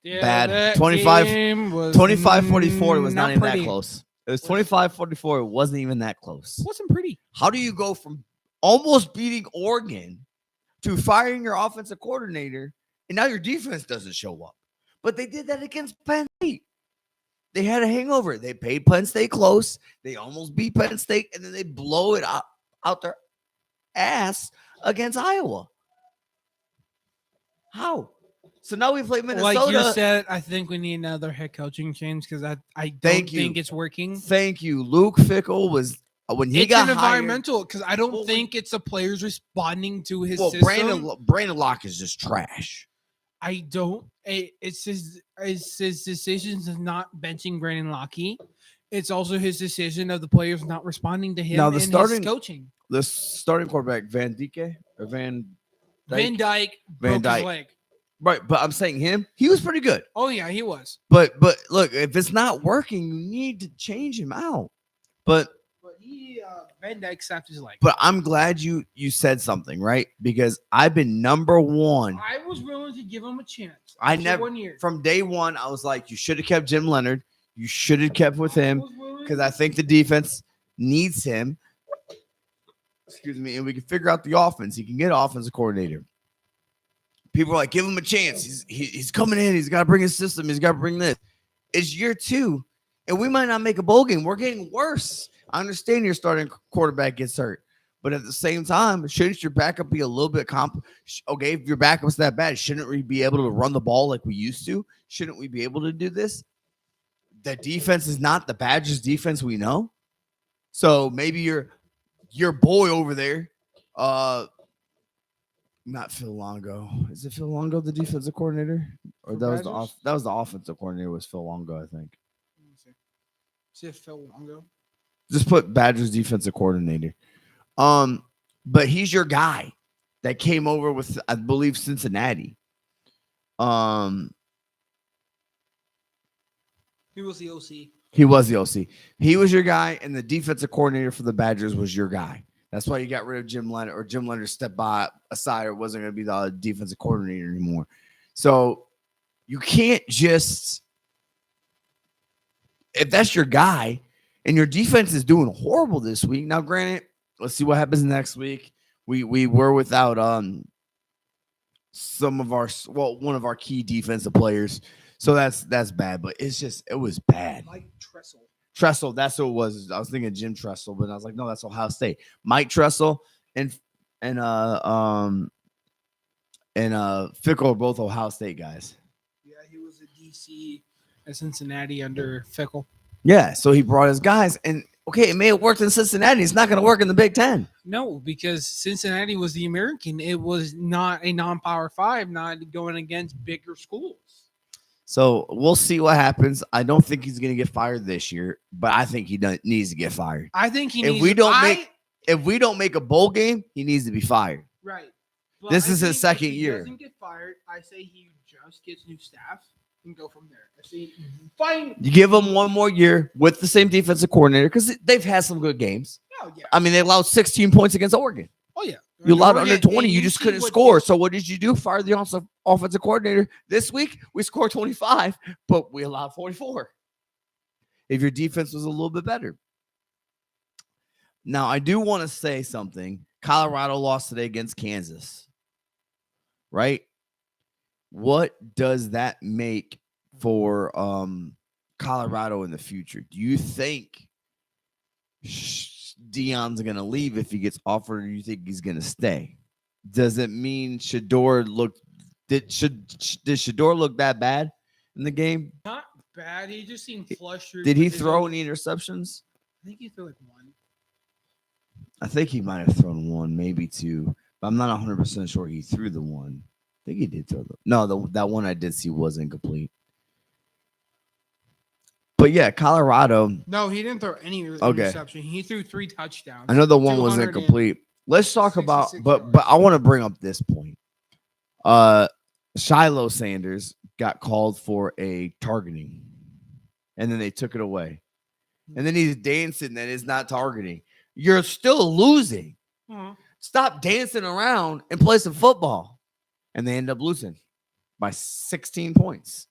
Yeah, bad. 25-44. It was not even that close. It was 25-44. It wasn't even that close. It wasn't pretty. How do you go from almost beating Oregon to firing your offensive coordinator, and now your defense doesn't show up? But they did that against Penn State. They had a hangover. They paid Penn State close. They almost beat Penn State, and then they blow it out their ass against Iowa. How? So now we play Minnesota. Like you said, I think we need another head coaching change because I don't think it's working. Thank you. Luke Fickell was when he got environmental because I don't think it's the players responding to his system. Brandon Locke is just trash. I don't. It's his decisions of not benching Brandon Locke. It's also his decision of the players not responding to him. Now his coaching. The starting quarterback Van Dyke or Van Dyke broke his leg. Right, but I'm saying him, he was pretty good. Oh, yeah, he was. But look, if it's not working, you need to change him out. But Van Dyke snapped his leg. But I'm glad you said something, right? Because I've been number one. I was willing to give him a chance. I never, 1 year. From day one, I was like, you should have kept Jim Leonard. You should have kept with him because I think the defense needs him. Excuse me, and we can figure out the offense. He can get offensive coordinator. People are like, give him a chance. He's coming in. He's got to bring his system. He's got to bring this. It's year 2, and we might not make a bowl game. We're getting worse. I understand your starting quarterback gets hurt, but at the same time, shouldn't your backup be a little bit okay, if your backup's that bad, shouldn't we be able to run the ball like we used to? Shouldn't we be able to do this? The defense is not the Badgers defense we know. So maybe your boy over there, Not Phil Longo. Is it Phil Longo the defensive coordinator, or For that was Badgers? that was the offensive coordinator was Phil Longo, I think. Let me see. See if Phil Longo. Just put Badgers defensive coordinator. But he's your guy that came over with, I believe, Cincinnati. Um, He was the OC. he was the OC. He was your guy, and the defensive coordinator for the Badgers was your guy. That's why you got rid of Jim Leonard, or Jim Leonard stepped aside, or wasn't going to be the defensive coordinator anymore. So you can't just, if that's your guy, and your defense is doing horrible this week. Now, granted, let's see what happens next week. We were without some of our, one of our key defensive players, so that's bad. But it was bad. Mike Tressel. Tressel, that's what it was. I was thinking Jim Tressel, but I was like, no, that's Ohio State. Mike Tressel and Fickle are both Ohio State guys. Yeah, he was a DC at Cincinnati under Fickle. Yeah, so he brought his guys, and okay, it may have worked in Cincinnati. It's not going to work in the Big Ten. No, because Cincinnati was the American. It was not a non-power 5, not going against bigger schools. So we'll see what happens. I don't think he's going to get fired this year, but I think he needs to get fired. I think he if needs. If we don't make a bowl game, he needs to be fired. Right. But This I is his think second if he year. doesn't get fired, I say he just gets new staff and go from there. I say fine. You give him one more year with the same defensive coordinator, because they've had some good games. Oh yeah. I mean, they allowed 16 points against Oregon. Oh yeah. You allowed Oregon, under 20. and You just see couldn't what- score. So what did you do? Fire the offensive coordinator. This week, we scored 25, but we allowed 44. If your defense was a little bit better. Now, I do want to say something. Colorado lost today against Kansas. Right? What does that make for Colorado in the future? Do you think Deion's going to leave if he gets offered, or do you think he's going to stay? Does it mean Shador did Shador look that bad in the game? Not bad. He just seemed flustered. Did he with his throw own- any interceptions? I think he threw like one. I think he might have thrown one, maybe two, but I'm not 100% sure he threw the one. I think he did throw that one I did see was incomplete. But yeah, Colorado. No, he didn't throw any interception. He threw 3 touchdowns. I know the one was 200 incomplete. Let's talk about, 66 but yards. I want to bring up this point. Shiloh Sanders got called for a targeting, and then they took it away. And then he's dancing that is not targeting. You're still losing. Mhm. Stop dancing around and play some football. And they end up losing by 16 points.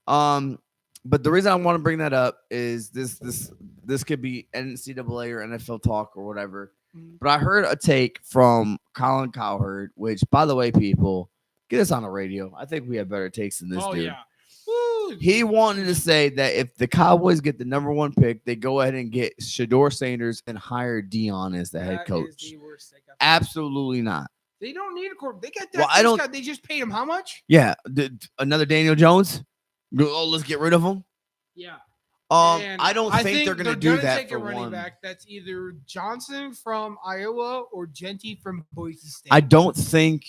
But the reason I want to bring that up is this could be NCAA or NFL talk or whatever. Mhm. But I heard a take from Colin Cowherd, which, by the way, people, get us on the radio. I think we have better takes than this Oh dude. yeah. Woo. He wanted to say that if the Cowboys get the number 1 pick, they go ahead and get Shador Sanders and hire Deion as the head That is coach. the worst take I've- Absolutely not. They don't need a quarterback. They got that. Well, I don't- Guy, they just paid him how much? Yeah, another Daniel Jones. Oh, let's get rid of him. Yeah. I And don't think they're going to do gonna that take for a running one. back that's either Johnson from Iowa or Genty from Boise State. I don't think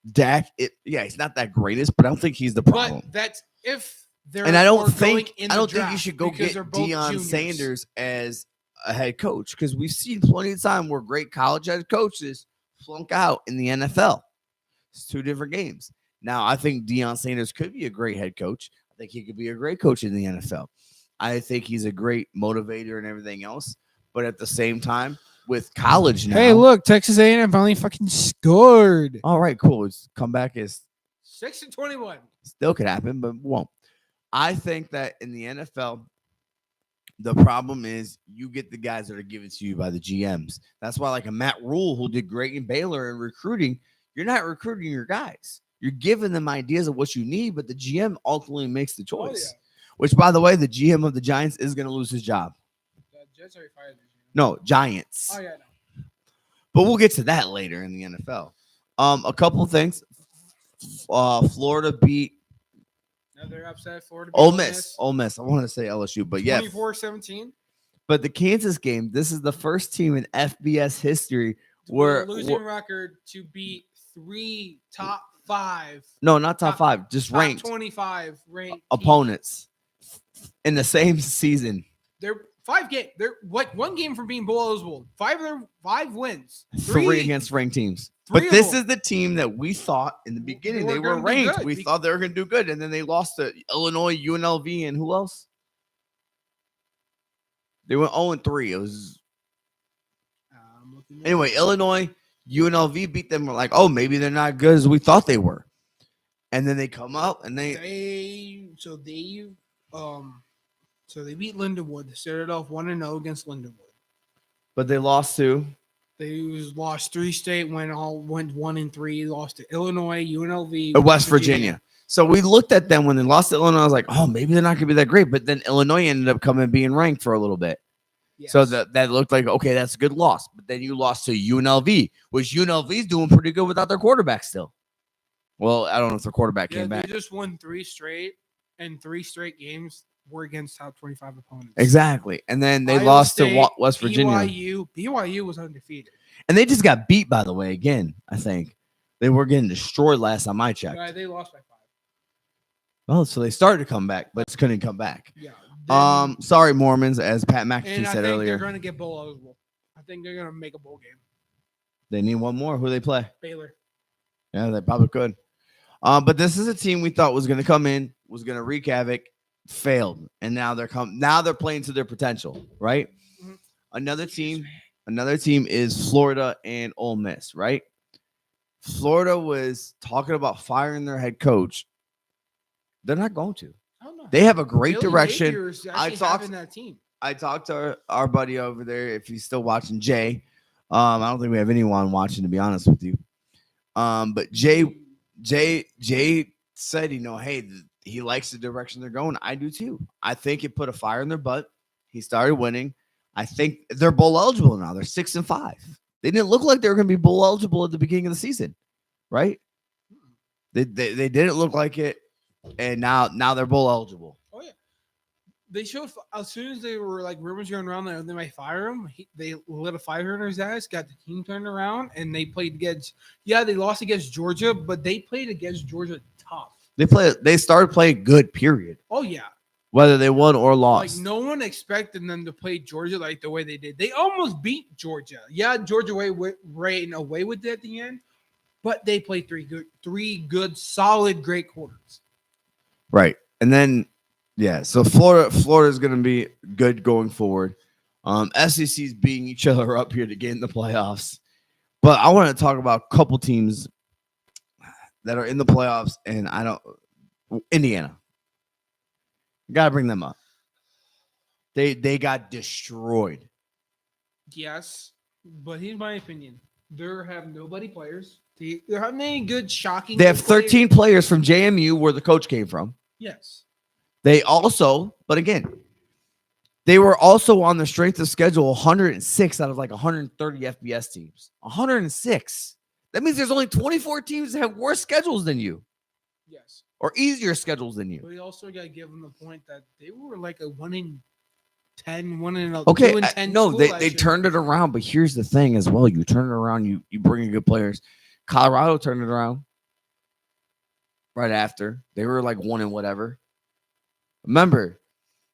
Dak. He's not that greatest, but I don't think he's the problem. But that's if they're And I don't going think in I the don't think you draft should go because get they're both Deion juniors. Sanders as a head coach, because we've seen plenty of time where great college head coaches flunk out in the NFL. It's 2 different games. Now, I think Deion Sanders could be a great head coach. I think he could be a great coach in the NFL. I think he's a great motivator and everything else. But at the same time, with college now. Hey, look, Texas A&M finally fucking scored. All right, cool. His comeback is 6-21. still could happen, but won't. I think that in the NFL, the problem is you get the guys that are given to you by the GMs. That's why, like a Matt Rule, who did great in Baylor in recruiting, you're not recruiting your guys. You're giving them ideas of what you need, but the GM ultimately makes the choice. Which, by the way, the GM of the Giants is going to lose his job. Jets already fired the GM. No, Giants. Oh, yeah, no. But we'll get to that later in the NFL. A couple of things. Florida beat Another upset. Florida. Ole Miss. Ole Miss. I want to say LSU, but yeah. 24-17. But the Kansas game, this is the first team in FBS history We're where losing record to beat 3 top 5. No, not top 5, just top ranked 25 ranked opponents in the same season. They're 5 game. They're like 1 game from being bowl eligible. 5 wins. 3 against ranked teams. Three But of this them. is the team that we thought in the beginning They they were were gonna do ranked. good. We thought they were going to do good, and then they lost to Illinois, UNLV, and who else? They went 0-3. It was anyway. Illinois, UNLV beat them. We're like, oh, maybe they're not good as we thought they were. And then they come up and they beat Lindenwood. They started off 1-0 against Lindenwood. but they lost to. They lost 3 straight. Went 1-3. Lost to Illinois, UNLV, West Virginia. So we looked at them when they lost to Illinois. I was like, oh, maybe they're not going to be that great. But then Illinois ended up coming being ranked for a little bit. Yes. So that looked like, okay, that's a good loss. But then you lost to UNLV, which UNLV's doing pretty good without their quarterback still. Well, I don't know if their quarterback came back. They just won 3 straight, and 3 straight games were against top 25 opponents. Exactly. And then they Iowa lost State, to West Virginia. BYU was undefeated. And they just got beat, by the way, again, I think. They were getting destroyed last time I checked. Yeah, they lost by 5. Well, so they started to come back, but couldn't come back. Yeah. Sorry, Mormons, as Pat McAfee And I said think earlier. they're going to get bowl eligible. I think they're going to make a bowl game. They need one more. Who they play? Baylor. Yeah, they probably could. But this is a team we thought was going to come in, was going to wreak havoc, failed, and now they're playing to their potential, right? Mm-hmm. Another team is Florida and Ole Miss, right? Florida was talking about firing their head coach. They're not going to. They have a great direction. I talked to our buddy over there, if he's still watching, Jay. I don't think we have anyone watching, to be honest with you. But Jay said, hey, he likes the direction they're going. I do too. I think it put a fire in their butt. He started winning. I think they're bowl eligible now. They're 6-5. They didn't look like they were going to be bowl eligible at the beginning of the season, right? They didn't look like it, and now they're bowl eligible. Oh yeah, they showed as soon as they were like rumors going around that they might fire him. They lit a fire in his ass, got the team turned around, and they played against. Yeah, they lost against Georgia, but they played against Georgia tough. They started playing good. Period. Oh yeah. Whether they won or lost. Like, no one expected them to play Georgia like the way they did. They almost beat Georgia. Yeah, Georgia ran away with it at the end, but they played 3 good, solid, great quarters. Right. And then, yeah, so Florida is going to be good going forward. SEC's beating each other up here to get in the playoffs. But I want to talk about a couple teams that are in the playoffs, and Indiana. Gotta bring them up. They got destroyed. Yes, but here's my opinion. They have nobody players. They haven't any good shocking. They have 13 players from JMU, where the coach came from. Yes. They also, but again, they were also on the strength of schedule 106 out of like 130 FBS teams. 106. That means there's only 24 teams that have worse schedules than you. Yes. Or easier schedules than you. But you also got to give them the point that they were like a 1-10, 1-10. Okay, 2-10 no, they turned it around. But here's the thing as well: you turn it around, you bring in good players. Colorado turned it around right after they were like 1 and whatever. Remember,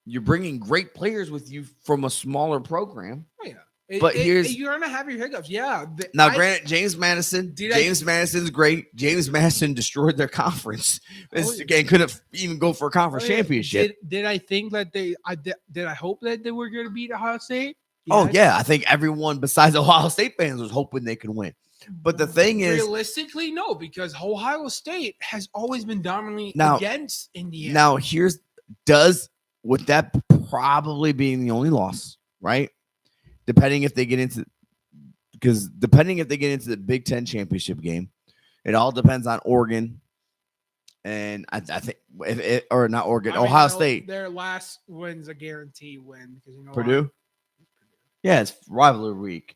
you're bringing great players with you from a smaller program. Oh, yeah. But you're gonna have your hiccups, yeah. Granted, James Madison's great. James Madison destroyed their conference. Again, couldn't even go for a conference championship. Did I think that did I hope that they were going to beat Ohio State? Yes. Oh yeah, I think everyone besides Ohio State fans was hoping they could win. But the thing is, realistically, no, because Ohio State has always been dominantly against Indiana. Now, with that probably being the only loss, right? Depending if they get into the Big Ten championship game, it all depends on Oregon, and I think not Oregon, Ohio State. Their last win's a guarantee win because Purdue. Yeah, it's rivalry week.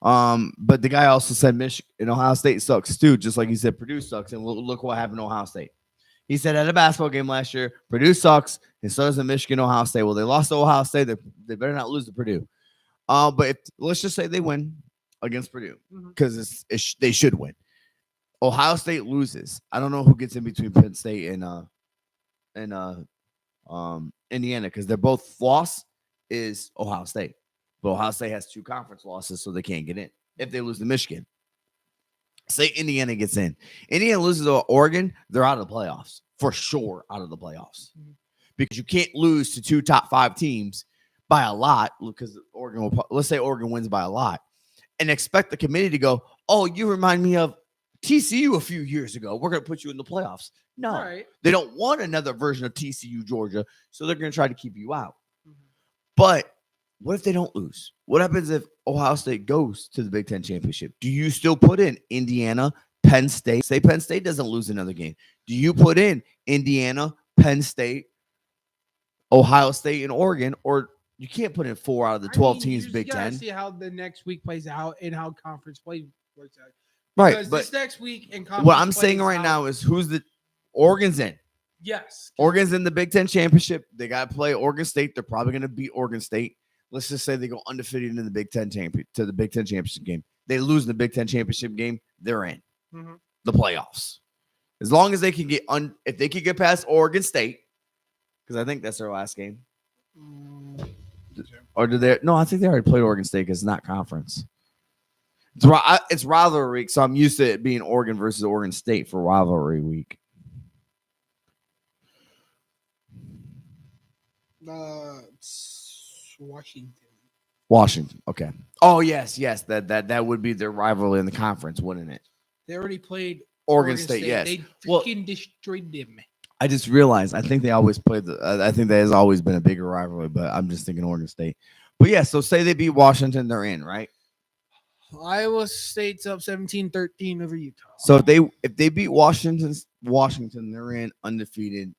But the guy also said Michigan and Ohio State sucks too, just like he said Purdue sucks. And look what happened to Ohio State. He said at a basketball game last year, Purdue sucks, and so does Michigan, Ohio State. Well, they lost to Ohio State. They better not lose to Purdue. But let's just say they win against Purdue because they should win. Ohio State loses. I don't know who gets in between Penn State and Indiana because they're both loss is Ohio State. But Ohio State has 2 conference losses, so they can't get in. If they lose to Michigan, say Indiana gets in. Indiana loses to Oregon, they're out of the playoffs. For sure, out of the playoffs. Because you can't lose to 2 top 5 teams by a lot because Oregon will, let's say Oregon wins by a lot and expect the committee to go, oh, you remind me of TCU a few years ago. We're going to put you in the playoffs. No, Right. they don't want another version of TCU Georgia, so they're going to try to keep you out. Mhm. But what if they don't lose? What happens if Ohio State goes to the Big Ten championship? Do you still put in Indiana, Penn State? Say Penn State doesn't lose another game. Do you put in Indiana, Penn State, Ohio State, and Oregon? Or you can't put in 4 out of the 12 teams you Big just gotta Ten. see how the next week plays out and how conference play works out. Right. Because But this next week and conference what I'm saying plays right out- now is who's the Oregon's in. yes, Oregon's in the Big Ten championship. They got to play Oregon State. They're probably going to beat Oregon State. Let's just say they go undefeated in the Big Ten to the Big Ten championship game. They lose in the Big Ten championship game. They're in the playoffs. As long as they can get if they can get past Oregon State, because I think that's their last game. Or do they? No, I think they already played Oregon State because it's not conference. It's rivalry week, so I'm used to it being Oregon versus Oregon State for rivalry week. It's Washington. Washington. Okay. Oh yes. That would be their rivalry in the conference, wouldn't it? They already played Oregon State. Yes. They Well, freaking destroyed them. I just realized. I think they always played I think that has always been a bigger rivalry, but I'm just thinking Oregon State. But yeah. So say they beat Washington, they're in, right? Iowa State's up 17-13 over Utah. So if they beat Washington, they're in undefeated.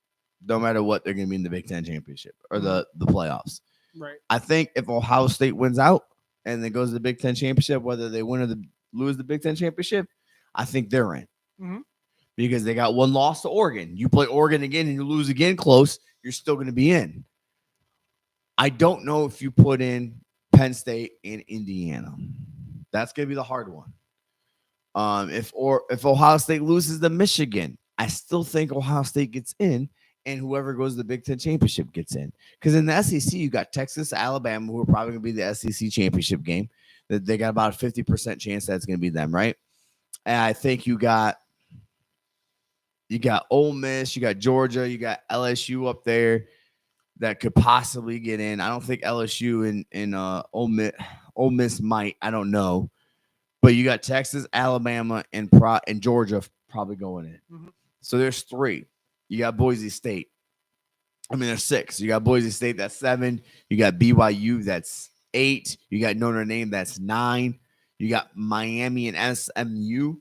No matter what, they're going to be in the Big Ten championship or the playoffs. Right. I think if Ohio State wins out and then goes to the Big Ten championship, whether they win or lose the Big Ten championship, I think they're in because they got 1 loss to Oregon. You play Oregon again and you lose again close, you're still going to be in. I don't know if you put in Penn State and Indiana. That's going to be the hard one. If Ohio State loses to Michigan, I still think Ohio State gets in, and whoever goes to the Big Ten championship gets in. Because in the SEC, you got Texas, Alabama, who are probably going to be the SEC championship game. They got about a 50% chance that's going to be them, right? And I think you got Ole Miss, you got Georgia, you got LSU up there that could possibly get in. I don't think LSU and Ole Miss might. I don't know. But you got Texas, Alabama, and Georgia probably going in. So there's 3. You got Boise State. I mean, there's 6. You got Boise State, that's 7. You got BYU, that's 8. You got Notre Dame, that's 9. You got Miami and SMU.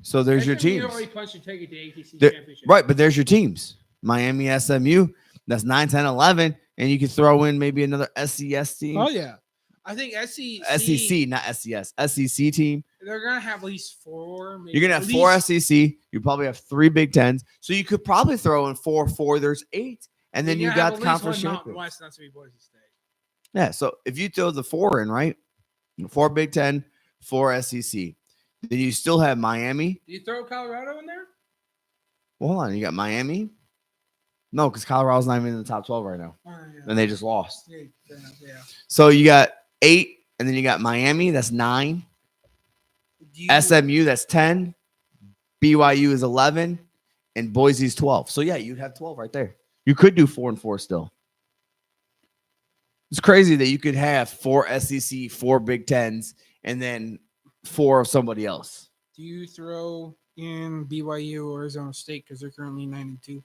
So there's your teams. Already punched your ticket to ACC championship. Right, but there's your teams. Miami, SMU, that's 9, 10, 11. And you can throw in maybe another SES team. Oh, yeah. I think SEC, not SES. SEC team. They're going to have at least 4. Maybe You're going to have 4 SEC. You probably have 3 Big Tens. So you could probably throw in 4. There's 8. And then you got the conference champions. West, not to be Boise State. Yeah, so if you throw the 4 in, right? 4 Big Ten, 4 SEC. Then you still have Miami. Do you throw Colorado in there? Well, hold on. You got Miami. No, because Colorado's not even in the top 12 right now. Yeah. And they just lost. Yeah. So you got 8, and then you got Miami. That's 9. SMU, that's 10. BYU is 11. And Boise's 12. So, yeah, you'd have 12 right there. You could do 4 and 4 still. It's crazy that you could have 4 SEC, 4 Big Tens, and then 4 of somebody else. Do you throw in BYU or Arizona State because they're currently 9-2?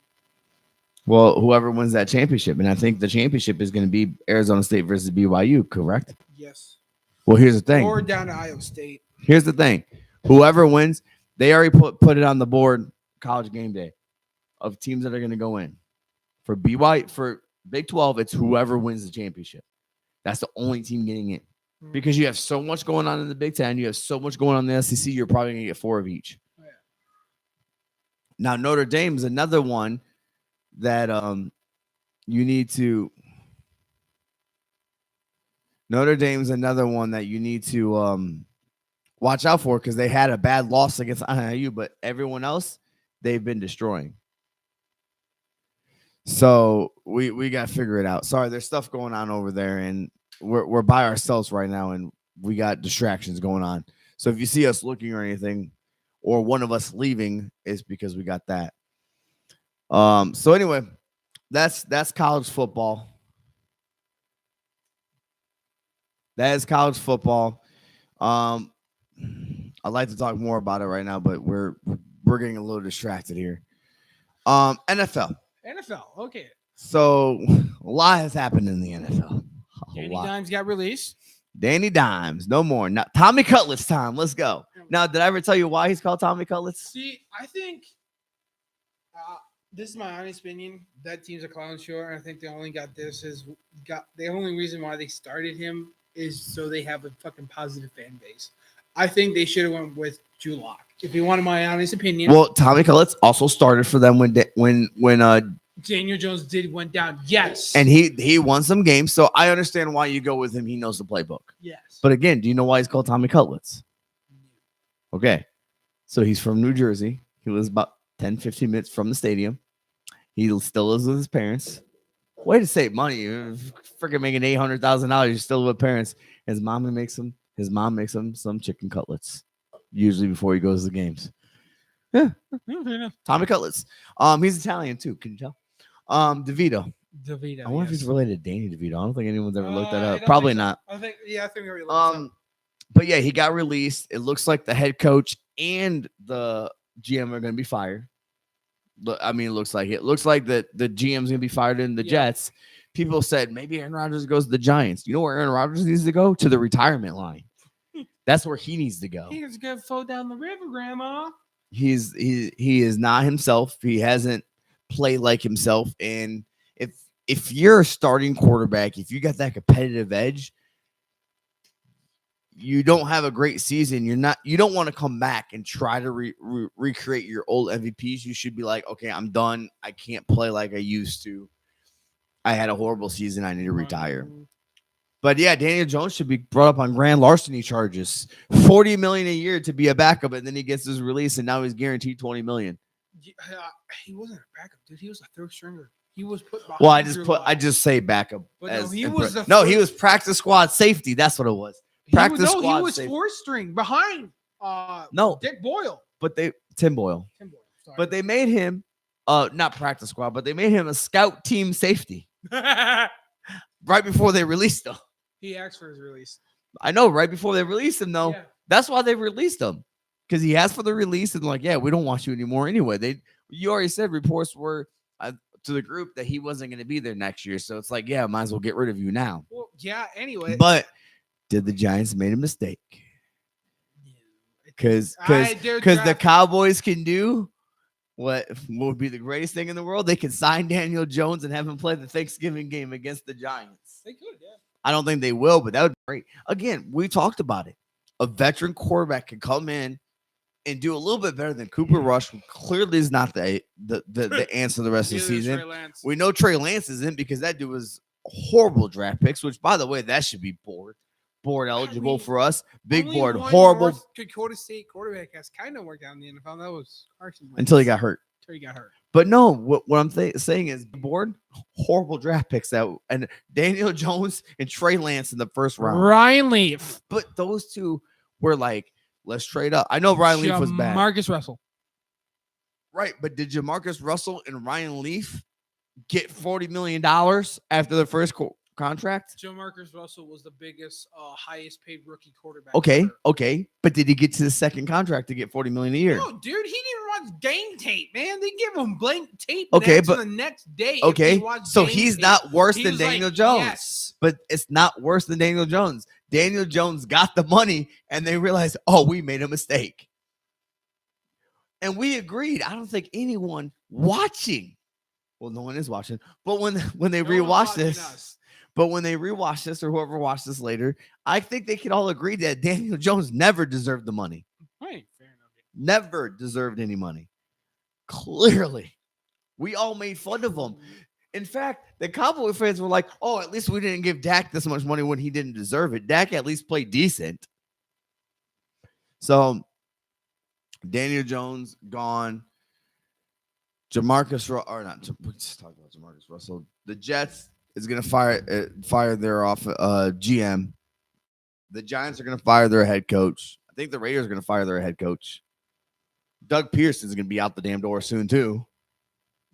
Well, whoever wins that championship, and I think the championship is going to be Arizona State versus BYU, correct? Yes. Well, here's the thing. Or down to Iowa State. Here's the thing. Whoever wins, they already put it on the board college game day of teams that are going to go in. For Big 12, it's whoever wins the championship. That's the only team getting in. Because you have so much going on in the Big Ten, you have so much going on in the SEC, you're probably going to get 4 of each. Oh, yeah. Now, Notre Dame is another one that you need to watch out for because they had a bad loss against IU, but everyone else they've been destroying. So we got to figure it out. Sorry, there's stuff going on over there, and we're by ourselves right now, and we got distractions going on. So if you see us looking or anything, or one of us leaving, it's because we got that. So anyway, that's college football. That is college football. I'd like to talk more about it right now, but we're getting a little distracted here. NFL. Okay. So a lot has happened in the NFL. Danny Dimes got released. Danny Dimes, no more. Now Tommy Cutlets time. Let's go. Now, did I ever tell you why he's called Tommy Cutlets? See, I think this is my honest opinion. That team's a clown show. And I think they only got this the only reason why they started him is so they have a fucking positive fan base. I think they should have went with Drew Lock. If you wanted my honest opinion. Well, Tommy Cutlets also started for them when Daniel Jones went down. Yes. And he won some games, so I understand why you go with him. He knows the playbook. Yes. But again, do you know why he's called Tommy Cutlets? Okay. So he's from New Jersey. He lives about 10, 15 minutes from the stadium. He still lives with his parents. Way to save money. You're freaking making $800,000. You're still with parents. His mom makes him some chicken cutlets, usually before he goes to the games. Yeah. Tommy Cutlets. He's Italian too. Can you tell? DeVito. I wonder if he's related to Danny DeVito. I don't think anyone's ever looked that up. Probably not. I think we already looked up. But yeah, he got released. It looks like the head coach and the GM are going to be fired. I mean, it looks like it. Looks like the GM's going to be fired in the Jets. People said maybe Aaron Rodgers goes to the Giants. You know where Aaron Rodgers needs to go? To the retirement line. That's where he needs to go. He's going to flow down the river, Grandma. He is not himself. He hasn't played like himself. And if you're a starting quarterback, if you got that competitive edge, you don't have a great season. You don't want to come back and try to recreate your old MVPs. You should be like, okay, I'm done. I can't play like I used to. I had a horrible season. I need to retire. But yeah, Daniel Jones should be brought up on grand larceny charges. $40 million a year to be a backup, and then he gets his release, and now he's guaranteed $20 million. He wasn't a backup, dude. He was a third stringer. He was put behind. Well, I just say backup. But he was practice squad safety. That's what it was. He was fourth string behind Dick Boyle. But Tim Boyle. Sorry. But they made him not practice squad, but they made him a scout team safety. Right before they released him. He asked for his release. I know, right before they released him, though. Yeah. That's why they released him. Because he asked for the release and like, yeah, we don't want you anymore anyway. You already said reports were to the group that he wasn't going to be there next year. So it's like, yeah, might as well get rid of you now. Well, yeah, anyway. But did the Giants made a mistake? Because the Cowboys can do what would be the greatest thing in the world. They can sign Daniel Jones and have him play the Thanksgiving game against the Giants. They could, yeah. I don't think they will, but that would be great. Again, we talked about it. A veteran quarterback can come in and do a little bit better than Cooper Rush, who clearly is not the answer the rest of the season. We know Trey Lance isn't because that dude was horrible draft picks, which, by the way, that should be board eligible for us. Big board, horrible. Dakota State quarterback has kind of worked out in the NFL. That was Carson Wentz. Until he got hurt. But no, what I'm saying is board, horrible draft picks and Daniel Jones and Trey Lance in the first round. Ryan Leaf. But those two were like, let's trade up. I know Ryan Leaf was bad. Marcus Russell. Right, but did Jamarcus Russell and Ryan Leaf get $40 million after the first contract? Jamarcus Russell was the biggest, highest paid rookie quarterback. Okay. But did he get to the second contract to get $40 million a year? No, dude, he didn't watch game tape, man. They give him blank tape. Okay, but the next day. Okay, so he's not worse than Daniel Jones. Yes. But it's not worse than Daniel Jones. Daniel Jones got the money, and they realized, oh, we made a mistake. And we agreed. I don't think anyone watching. Well, no one is watching. But when they rewatch this. But when they rewatch this or whoever watched this later, I think they can all agree that Daniel Jones never deserved the money. Right, fair enough. Never deserved any money. Clearly. We all made fun of him. In fact, the Cowboy fans were like, oh, at least we didn't give Dak this much money when he didn't deserve it. Dak at least played decent. So Daniel Jones gone. Or not. We just talked about Jamarcus Russell. The Jets is going to fire their GM. The Giants are going to fire their head coach. I think the Raiders are going to fire their head coach. Doug Pearson is going to be out the damn door soon too.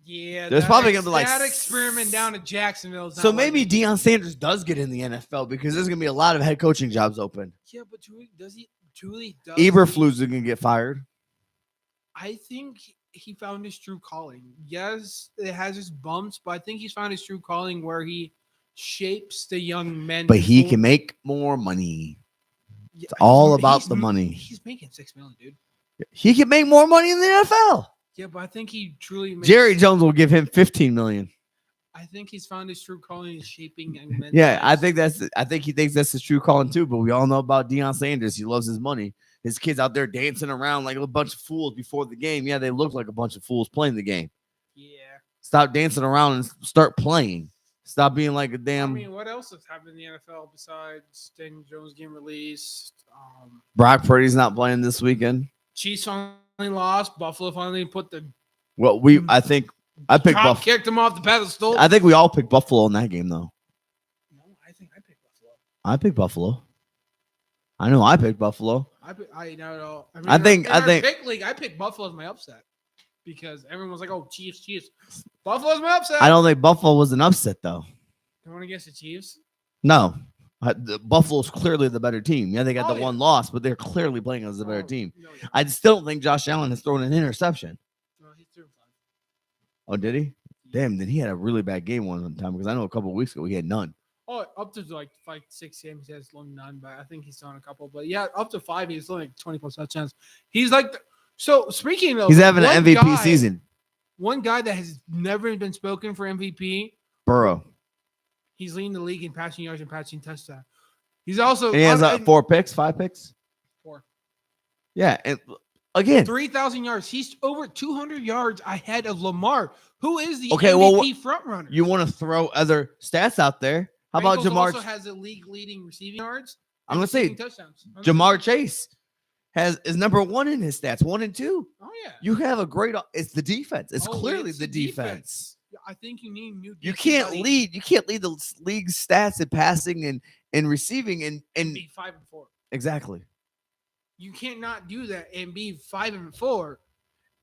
Yeah, there's probably going to be like that experiment down to Jacksonville. So maybe Deion Sanders does get in the NFL because there's going to be a lot of head coaching jobs open. Yeah, but does he truly? Eberflus is going to get fired. I think he found his true calling. Yes, it has its bumps, but I think he's found his true calling where he shapes the young men. But he can make more money. It's all about the money. He's making $6 million, dude. He can make more money in the NFL. Yeah, but I think he truly makes, Jerry Jones will give him $15 million. I think he's found his true calling in shaping young men. Yeah, I think he thinks that's his true calling too. But we all know about Deion Sanders. He loves his money. His kids out there dancing around like a bunch of fools before the game. Yeah, they look like a bunch of fools playing the game. Yeah. Stop dancing around and start playing. Stop being like a damn. I mean, what else has happened in the NFL besides Daniel Jones getting released? Brock Purdy's not playing this weekend. Chiefs finally lost. Buffalo finally put the. Well, I think I picked Buffalo. Kicked him off the pedestal. I think we all picked Buffalo in that game, though. No, I think I picked Buffalo. I picked Buffalo. I know I picked Buffalo. I think pick league, I picked Buffalo as my upset because everyone was like, "Oh, Chiefs." Buffalo's my upset. I don't think Buffalo was an upset though. You want to guess the Chiefs? No, Buffalo's clearly the better team. Yeah, they got one loss, but they're clearly playing as the better team. No, yeah. I still don't think Josh Allen has thrown an interception. No, he threw 5. Oh, did he? Damn, then he had a really bad game one time because I know a couple of weeks ago he had none. Oh, up to like 6 games, he has none, but I think he's thrown a couple. But yeah, up to 5, he's throwing like 20+ touchdowns. He's like, so speaking of, he's having an MVP season. One guy that has never been spoken for MVP, Burrow. He's leading the league in passing yards and passing touchdown. He's also. And he has 5 picks. 4. Yeah, and again, 3,000 yards. He's over 200 yards ahead of Lamar, who is the MVP front runner. You want to throw other stats out there? How about Jamar? Also has a league-leading receiving yards. I'm gonna say touchdowns. Jamar Chase is number 1 in his stats, 1 and 2. Oh yeah, you have a great. It's the defense. It's clearly the defense. I think you need new. You can't lead. You can't lead the league's stats in passing and receiving and be 5 and 4. Exactly. You can't not do that and be 5 and 4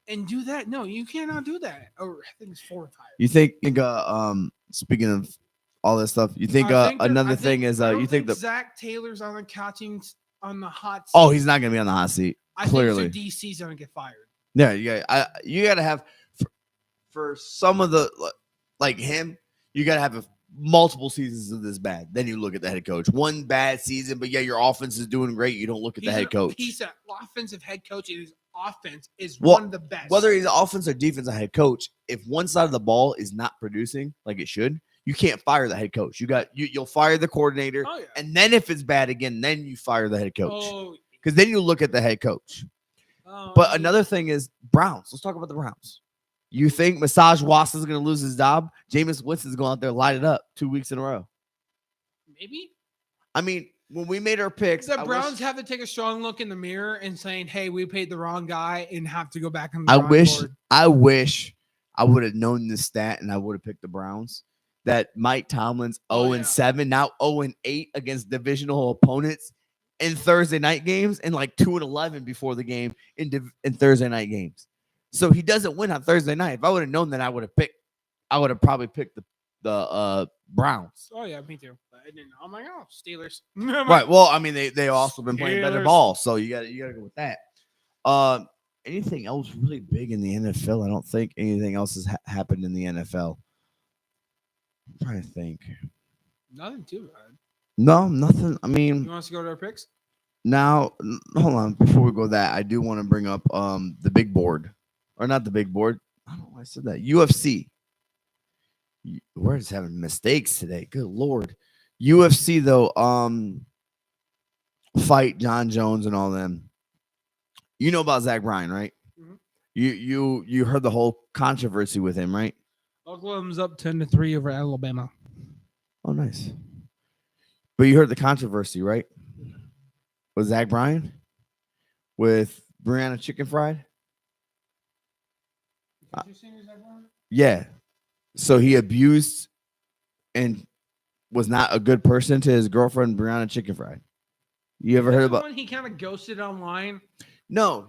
and do that. No, you cannot do that. Or I think it's 4 and 5. You think? Speaking of all this stuff, you think another thing is you think that Zach Taylor's on the hot seat. Oh, he's not gonna be on the hot seat. Clearly, think DC's gonna get fired. Yeah, you gotta have for some of the like him, you gotta have multiple seasons of this bad. Then you look at the head coach. One bad season, but yeah, your offense is doing great. You don't look at the head coach. He's an offensive head coch, and his offense is one of the best. Whether he's offense or defensive head coach, if one side of the ball is not producing like it should, you can't fire the head coach. You'll fire the coordinator, and then if it's bad again, then you fire the head coach. Because then you look at the head coach. But another thing is Browns. Let's talk about the Browns. You think Massage Watson is going to lose his job? Jameis Winston's going out there light it up 2 weeks in a row. Maybe. I mean, when we made our picks, the Browns have to take a strong look in the mirror and saying, "Hey, we paid the wrong guy," and have to go back on the board. I wish I would have known this stat and I would have picked the Browns. That Mike Tomlin's 0-7, now 0-8 against divisional opponents in Thursday night games, and like 2-11 before the game in Thursday night games. So he doesn't win on Thursday night. If I would have known that, I would have probably picked the Browns. Oh yeah, me too. I didn't. I'm like, oh, Steelers. Right. Well, I mean, they also been playing better ball, so you gotta go with that. Anything else really big in the NFL? I don't think anything else has happened in the NFL. I'm trying to think. Nothing too bad. No, nothing. I mean, you want us to go to our picks? Now, hold on. Before we go that, I do want to bring up the big board. Or not the big board. I don't know why I said that. UFC. We're just having mistakes today. Good Lord. UFC, though, fight John Jones and all them. You know about Zach Bryan, right? Mm-hmm. You heard the whole controversy with him, right? Oklahoma's up 10-3 over Alabama. Oh, nice. But you heard the controversy, right? With Zach Bryan? with Brianna Chicken Fried. Country singer Zach Bryan? Yeah. So he abused and was not a good person to his girlfriend Brianna Chicken Fried. You ever Is that heard the about? one he kind of ghosted online? No,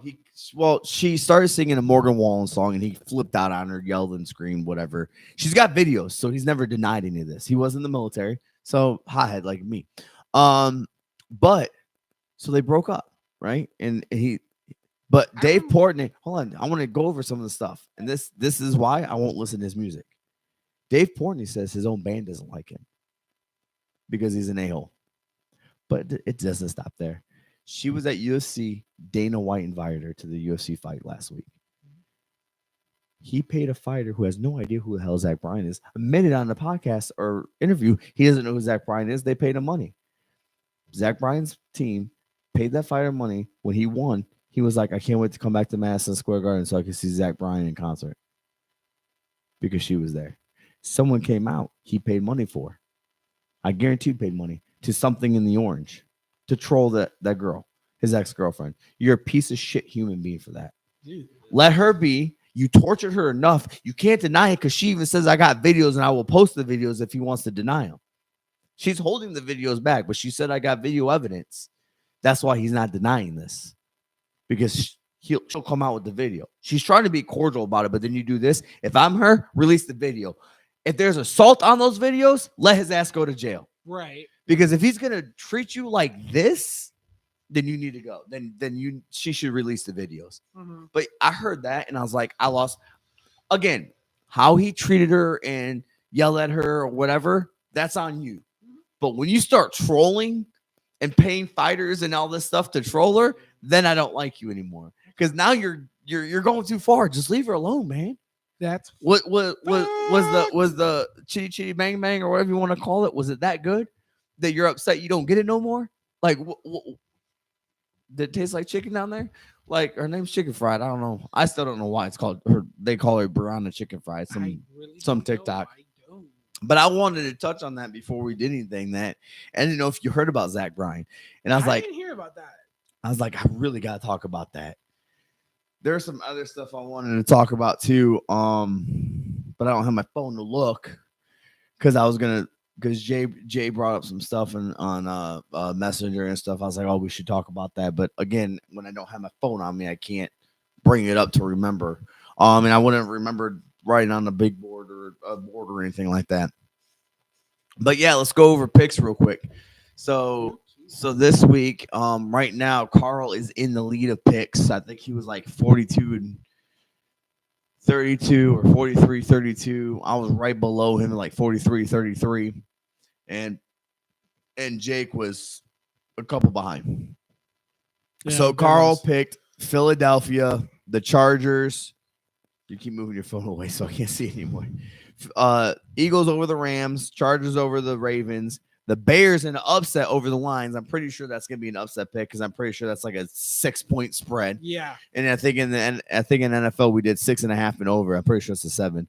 she started singing a Morgan Wallen song and he flipped out on her, yelled and screamed, whatever. She's got videos, so he's never denied any of this. He was in the military, so hothead like me. But so they broke up, right? But Dave Portnoy, hold on, I want to go over some of the stuff, and this is why I won't listen to his music. Dave Portnoy says his own band doesn't like him because he's an a-hole. But it doesn't stop there. She was at UFC. Dana White invited her to the UFC fight last week. He paid a fighter who has no idea who the hell Zach Bryan is. Admitted on the podcast or interview, he doesn't know who Zach Bryan is. They paid him money. Zach Bryan's team paid that fighter money. When he won, he was like, I can't wait to come back to Madison Square Garden so I can see Zach Bryan in concert. Because she was there. Someone came out, he paid money for. I guarantee paid money to something in the orange to troll that girl, his ex-girlfriend. You're a piece of shit human being for that. Dude. Let her be. You tortured her enough. You can't deny it because she even says, I got videos and I will post the videos if he wants to deny them. She's holding the videos back, but she said, I got video evidence. That's why he's not denying this. Because she'll come out with the video. She's trying to be cordial about it, but then you do this. If I'm her, release the video. If there's assault on those videos, let his ass go to jail. Right. Because if he's gonna treat you like this, then you need to go. She should release the videos. Mm-hmm. But I heard that and I was like, I lost again. How he treated her and yelled at her or whatever, that's on you. But when you start trolling and paying fighters and all this stuff to troll her, then I don't like you anymore. Because now you're going too far. Just leave her alone, man. That's what was the chitty chitty bang bang or whatever you want to call it? Was it that good that you're upset you don't get it no more? Like, did it taste like chicken down there? Like, her name's Chicken Fried. I don't know. I still don't know why it's called her. They call her Brianna Chicken Fried. Some TikTok. But I wanted to touch on that before we did anything. I didn't know if you heard about Zach Bryan, and I didn't hear about that. I was like, I really got to talk about that. There's some other stuff I wanted to talk about too. But I don't have my phone to look because Jay brought up some stuff on Messenger and stuff. I was like, oh, we should talk about that. But again, when I don't have my phone on me, I can't bring it up to remember. And I wouldn't remember writing on the big board or a board or anything like that. But yeah, let's go over picks real quick. So this week, right now, Carl is in the lead of picks. I think he was like 42 and 32 or 43, 32. I was right below him, like 43, 33. And Jake was a couple behind. Yeah, so Carl picked Philadelphia, the Chargers. You keep moving your phone away so I can't see anymore. Eagles over the Rams, Chargers over the Ravens. The Bears in an upset over the Lions. I'm pretty sure that's going to be an upset pick because I'm pretty sure that's like a 6-point spread. Yeah. And I think in NFL we did 6.5 and over. I'm pretty sure it's a 7.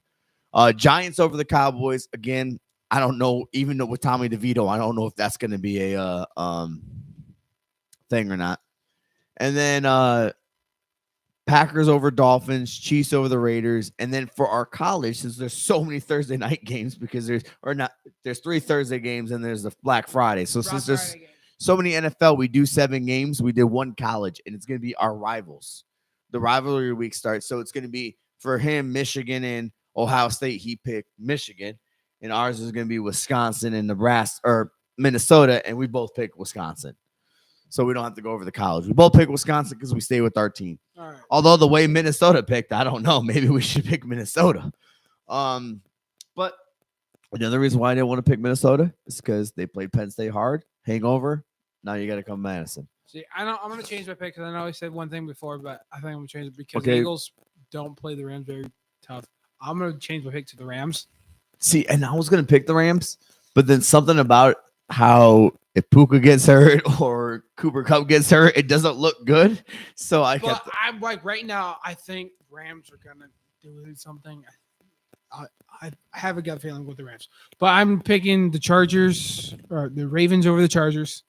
Giants over the Cowboys. Again, I don't know. Even though with Tommy DeVito, I don't know if that's going to be a thing or not. And then Packers over Dolphins, Chiefs over the Raiders, and then for our college, since there's so many Thursday night games because there's 3 Thursday games and there's the Black Friday. So since there's so many NFL, we do 7 games. We did 1 college, and it's going to be our rivals. The rivalry week starts, so it's going to be for him Michigan and Ohio State. He picked Michigan, and ours is going to be Wisconsin and Nebraska or Minnesota, and we both picked Wisconsin. So we don't have to go over the college. We both pick Wisconsin because we stay with our team. All right. Although the way Minnesota picked, I don't know. Maybe we should pick Minnesota. But another reason why I didn't want to pick Minnesota is because they played Penn State hard, hangover. Now you got to come Madison. See, I'm going to change my pick because I know I said one thing before, but I think I'm going to change it because the Eagles don't play the Rams very tough. I'm going to change my pick to the Rams. See, and I was going to pick the Rams, but then something about how if Puka gets hurt or Cooper Kupp gets hurt, it doesn't look good. So I'm like right now, I think Rams are gonna do something. I have a gut feeling with the Rams, but I'm picking the Chargers or the Ravens over the Chargers,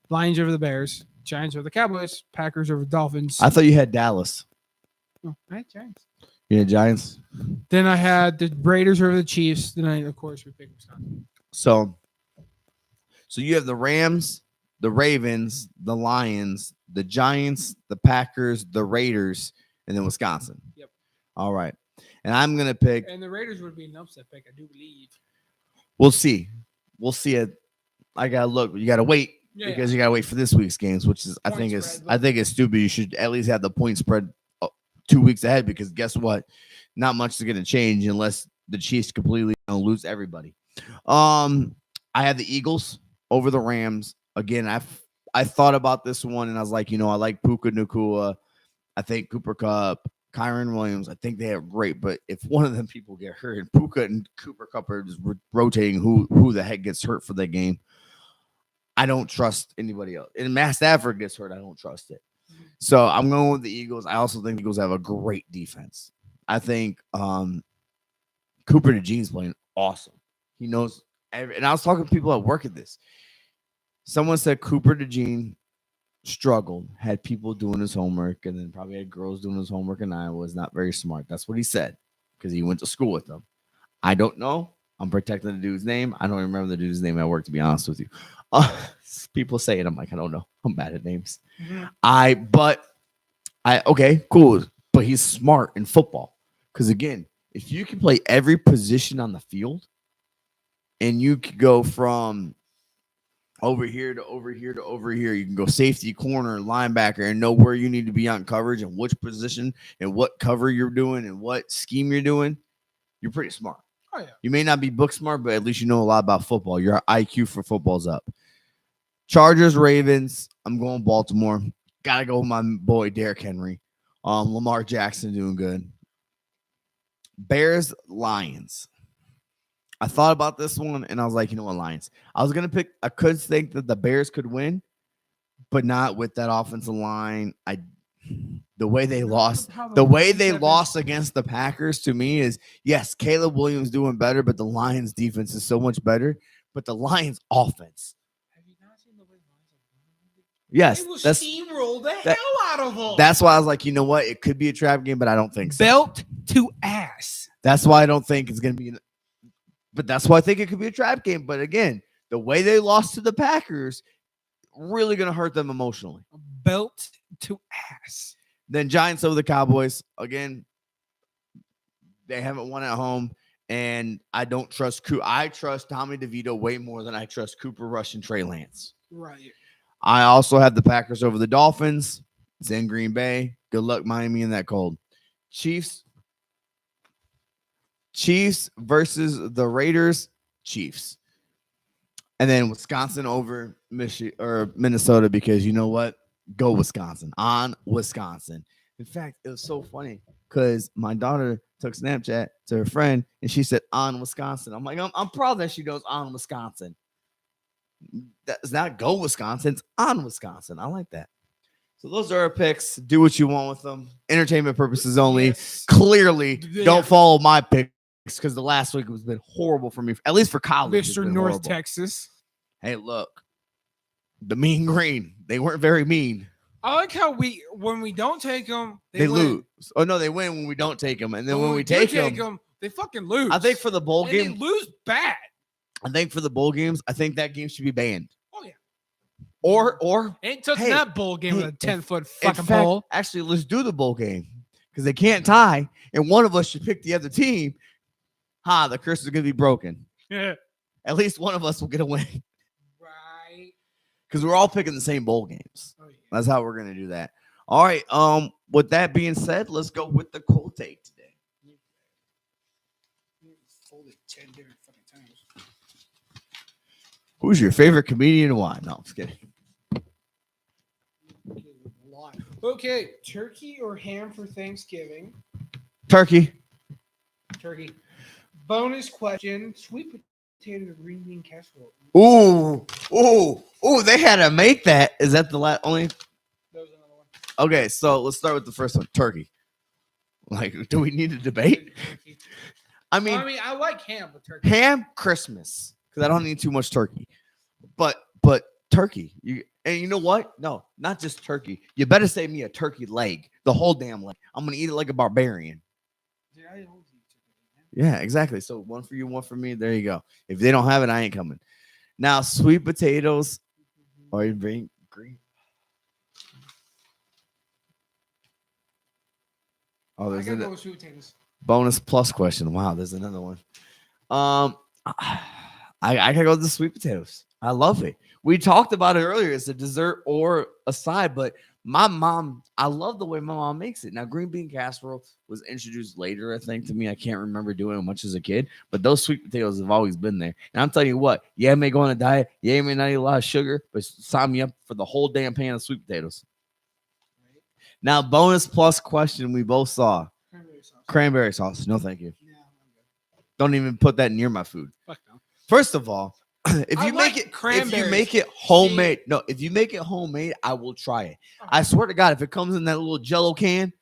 Lions over the Bears, Giants over the Cowboys. Packers over the Dolphins. I thought you had Dallas. Oh, I had Giants. You had Giants. Then I had the Raiders over the Chiefs. Then of course, we picked Wisconsin. So you have the Rams, the Ravens, the Lions, the Giants, the Packers, the Raiders, and then Wisconsin. Yep. All right. And I'm going to pick. And the Raiders would be an upset pick, I do believe. We'll see. We'll see it. I got to look. You got to wait because you got to wait for this week's games, which is I think it's stupid. You should at least have the point spread 2 weeks ahead because guess what? Not much is going to change unless the Chiefs completely lose everybody. I had the Eagles over the Rams. Again, I thought about this one and I was like, I like Puka Nacua. I think Cooper Kupp, Kyron Williams. I think they are great, but if one of them people get hurt and Puka and Cooper Kupp are just rotating who the heck gets hurt for that game, I don't trust anybody else. And Matt Stafford gets hurt, I don't trust it. So I'm going with the Eagles. I also think the Eagles have a great defense. I think Cooper DeJean's playing awesome. He knows and I was talking to people at work at this. Someone said Cooper DeJean struggled, had people doing his homework, and then probably had girls doing his homework in Iowa. Was not very smart. That's what he said because he went to school with them. I don't know. I'm protecting the dude's name. I don't remember the dude's name at work, to be honest with you. People say it. I'm like, I don't know. I'm bad at names. Okay, cool. But he's smart in football. Because again, if you can play every position on the field and you could go from over here to over here to over here, you can go safety, corner, linebacker, and know where you need to be on coverage and which position and what cover you're doing and what scheme you're doing, you're pretty smart. Oh, yeah. You may not be book smart, but at least you know a lot about football. Your IQ for football's up. Chargers, Ravens. I'm going Baltimore. Gotta go with my boy Derrick Henry. Lamar Jackson doing good. Bears, Lions. I thought about this one and I was like, Lions. I could think that the Bears could win, but not with that offensive line. The way they lost against the Packers to me is, yes, Caleb Williams doing better, but the Lions defense is so much better. But the Lions offense. Have you not seen the way Lions? Yes, they will steamroll the hell out of them. That's why I was like, it could be a trap game, but I don't think so. Belt to ass. That's why I don't think it's going to be. But that's why I think it could be a trap game. But again, the way they lost to the Packers, really going to hurt them emotionally. Belt to ass. Then Giants over the Cowboys. Again, they haven't won at home. And I don't trust I trust Tommy DeVito way more than I trust Cooper Rush and Trey Lance. Right. I also have the Packers over the Dolphins. It's in Green Bay. Good luck Miami in that cold. Chiefs versus the Raiders. Chiefs. And then Wisconsin over Minnesota because you know what? Go Wisconsin. On Wisconsin. In fact, it was so funny because my daughter took Snapchat to her friend and she said on Wisconsin. I'm like, I'm proud that she knows on Wisconsin. That's not go Wisconsin. It's on Wisconsin. I like that. So those are our picks. Do what you want with them. Entertainment purposes only. Yes. Clearly, don't follow my picks because the last week has been horrible for me, at least for college. Mr. North horrible. Texas. Hey, look. The Mean Green. They weren't very mean. I like how when we don't take them, they lose. Oh, no, they win when we don't take them. And then when we take them, they fucking lose. I think for the bowl game. They lose bad. I think for the bowl games, I think that game should be banned. Oh, yeah. Or ain't touching that bowl game with a 10-foot fucking pole. Actually, let's do the bowl game because they can't tie, and one of us should pick the other team. The curse is going to be broken. Yeah. At least one of us will get a win. Right. Because we're all picking the same bowl games. Oh, yeah. That's how we're going to do that. All right. With that being said, let's go with the cold take today. Who's your favorite comedian and why? No, I'm just kidding. Okay, turkey or ham for Thanksgiving? Turkey. Bonus question: sweet potato or green bean casserole? Ooh! They had to make that. Is that the last only? That was another one. Okay, so let's start with the first one. Turkey. Like, do we need a debate? I mean, I like ham with turkey. Ham Christmas because I don't need too much turkey. But turkey. And you know what? No, not just turkey. You better save me a turkey leg, the whole damn leg. I'm gonna eat it like a barbarian. Dude, I always eat chicken, man. Yeah, exactly. So one for you, one for me. There you go. If they don't have it, I ain't coming. Now, sweet potatoes or you bring green. Oh, I there's gotta a go with sweet potatoes. bonus plus question. Wow, there's another one. I gotta go with the sweet potatoes. I love it. We talked about it earlier. It's a dessert or a side, but my mom, I love the way my mom makes it. Now, green bean casserole was introduced later, I think, to me. I can't remember doing it much as a kid, but those sweet potatoes have always been there. And I'm telling you what, yeah, I may go on a diet, yeah, I may not eat a lot of sugar, but sign me up for the whole damn pan of sweet potatoes. Right? Now, bonus plus question we both saw. Cranberry sauce. Cranberry sauce. No, thank you. Yeah, I'm good. Don't even put that near my food. Fuck no. First of all, if I you like make it cranberries. homemade, no, if you make it homemade, I will try it. I swear to God, if it comes in that little Jello can,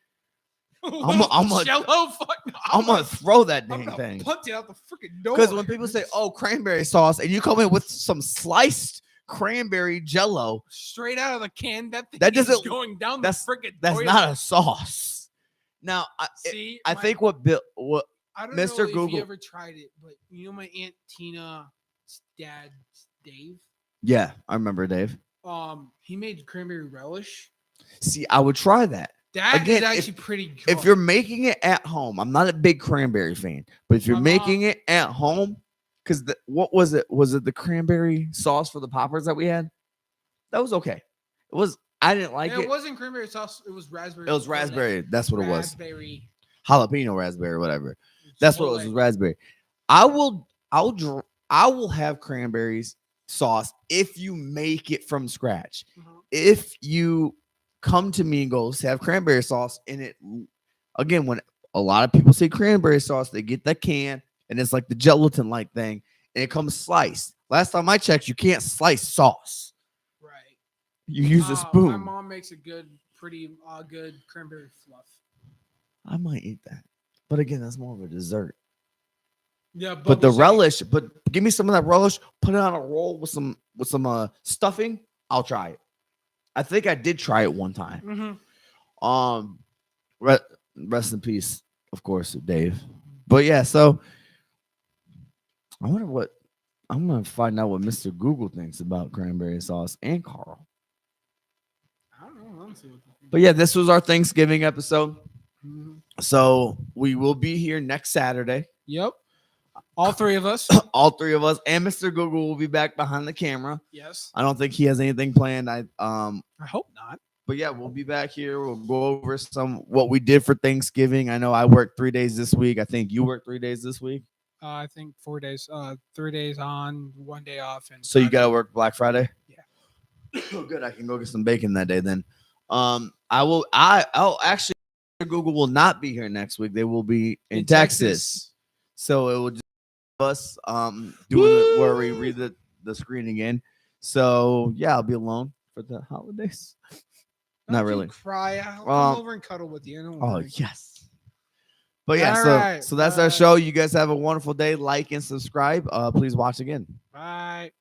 I'm a- Jello. Fuck no. I'm gonna throw that I'm dang gonna thing. punch it out the freaking door. Because when people say, "Oh, cranberry sauce," and you come in with some sliced cranberry Jello, straight out of the can, that thing That is doesn't- going down that's- the freaking that's toilet. not a sauce. Now, I think what I don't Mr. know if Google- you ever tried it, but you know my Aunt Tina's dad, Dave? yeah, I remember Dave. He made cranberry relish. See, I would try that. That Again, is actually pretty good. If you're making it at home, I'm not a big cranberry fan, but if you're My making mom- it at home, because what was it? Was it the cranberry sauce for the poppers that we had? That was okay. It was. I didn't like it it. wasn't cranberry sauce, it was raspberry. It was raspberry. That's what it was. Raspberry. Jalapeno raspberry, whatever. That's what it was. Raspberry. I will have cranberries sauce if you make it from scratch. If you come to me and go, let's have cranberry sauce in it. Again, when a lot of people say cranberry sauce, they get that can and it's like the gelatin like thing and it comes sliced. Last time I checked, you can't slice sauce. Right. You use a spoon. My mom makes a pretty good cranberry fluff. I might eat that. But again, that's more of a dessert. Yeah, but the relish, but give me some of that relish, put it on a roll with some stuffing. I'll try it. I think I did try it one time. Rest in peace, of course, Dave. But yeah, so I wonder what I'm gonna find out what Mr. Google thinks about cranberry sauce and Carl. I don't know. But yeah, this was our Thanksgiving episode. Mhm. So we will be here next Saturday. Yep. All three of us. All three of us, and Mr. Google will be back behind the camera. Yes. I don't think he has anything planned. I hope not. But yeah, we'll be back here. We'll go over what we did for Thanksgiving. I know I worked 3 days this week. I think you worked 3 days this week. I think 4 days. 3 days on, 1 day off, and so you got to work Black Friday. Yeah. Oh, good. I can go get some bacon that day then. I'll actually. Google will not be here next week. They will be in Texas. So it will just be us doing where we read the screen again. So yeah, I'll be alone for the holidays. Not really. Cry. I'll come over and cuddle with you. Oh yes. But yeah, so that's our show. You guys have a wonderful day. Like and subscribe. Please watch again. Bye.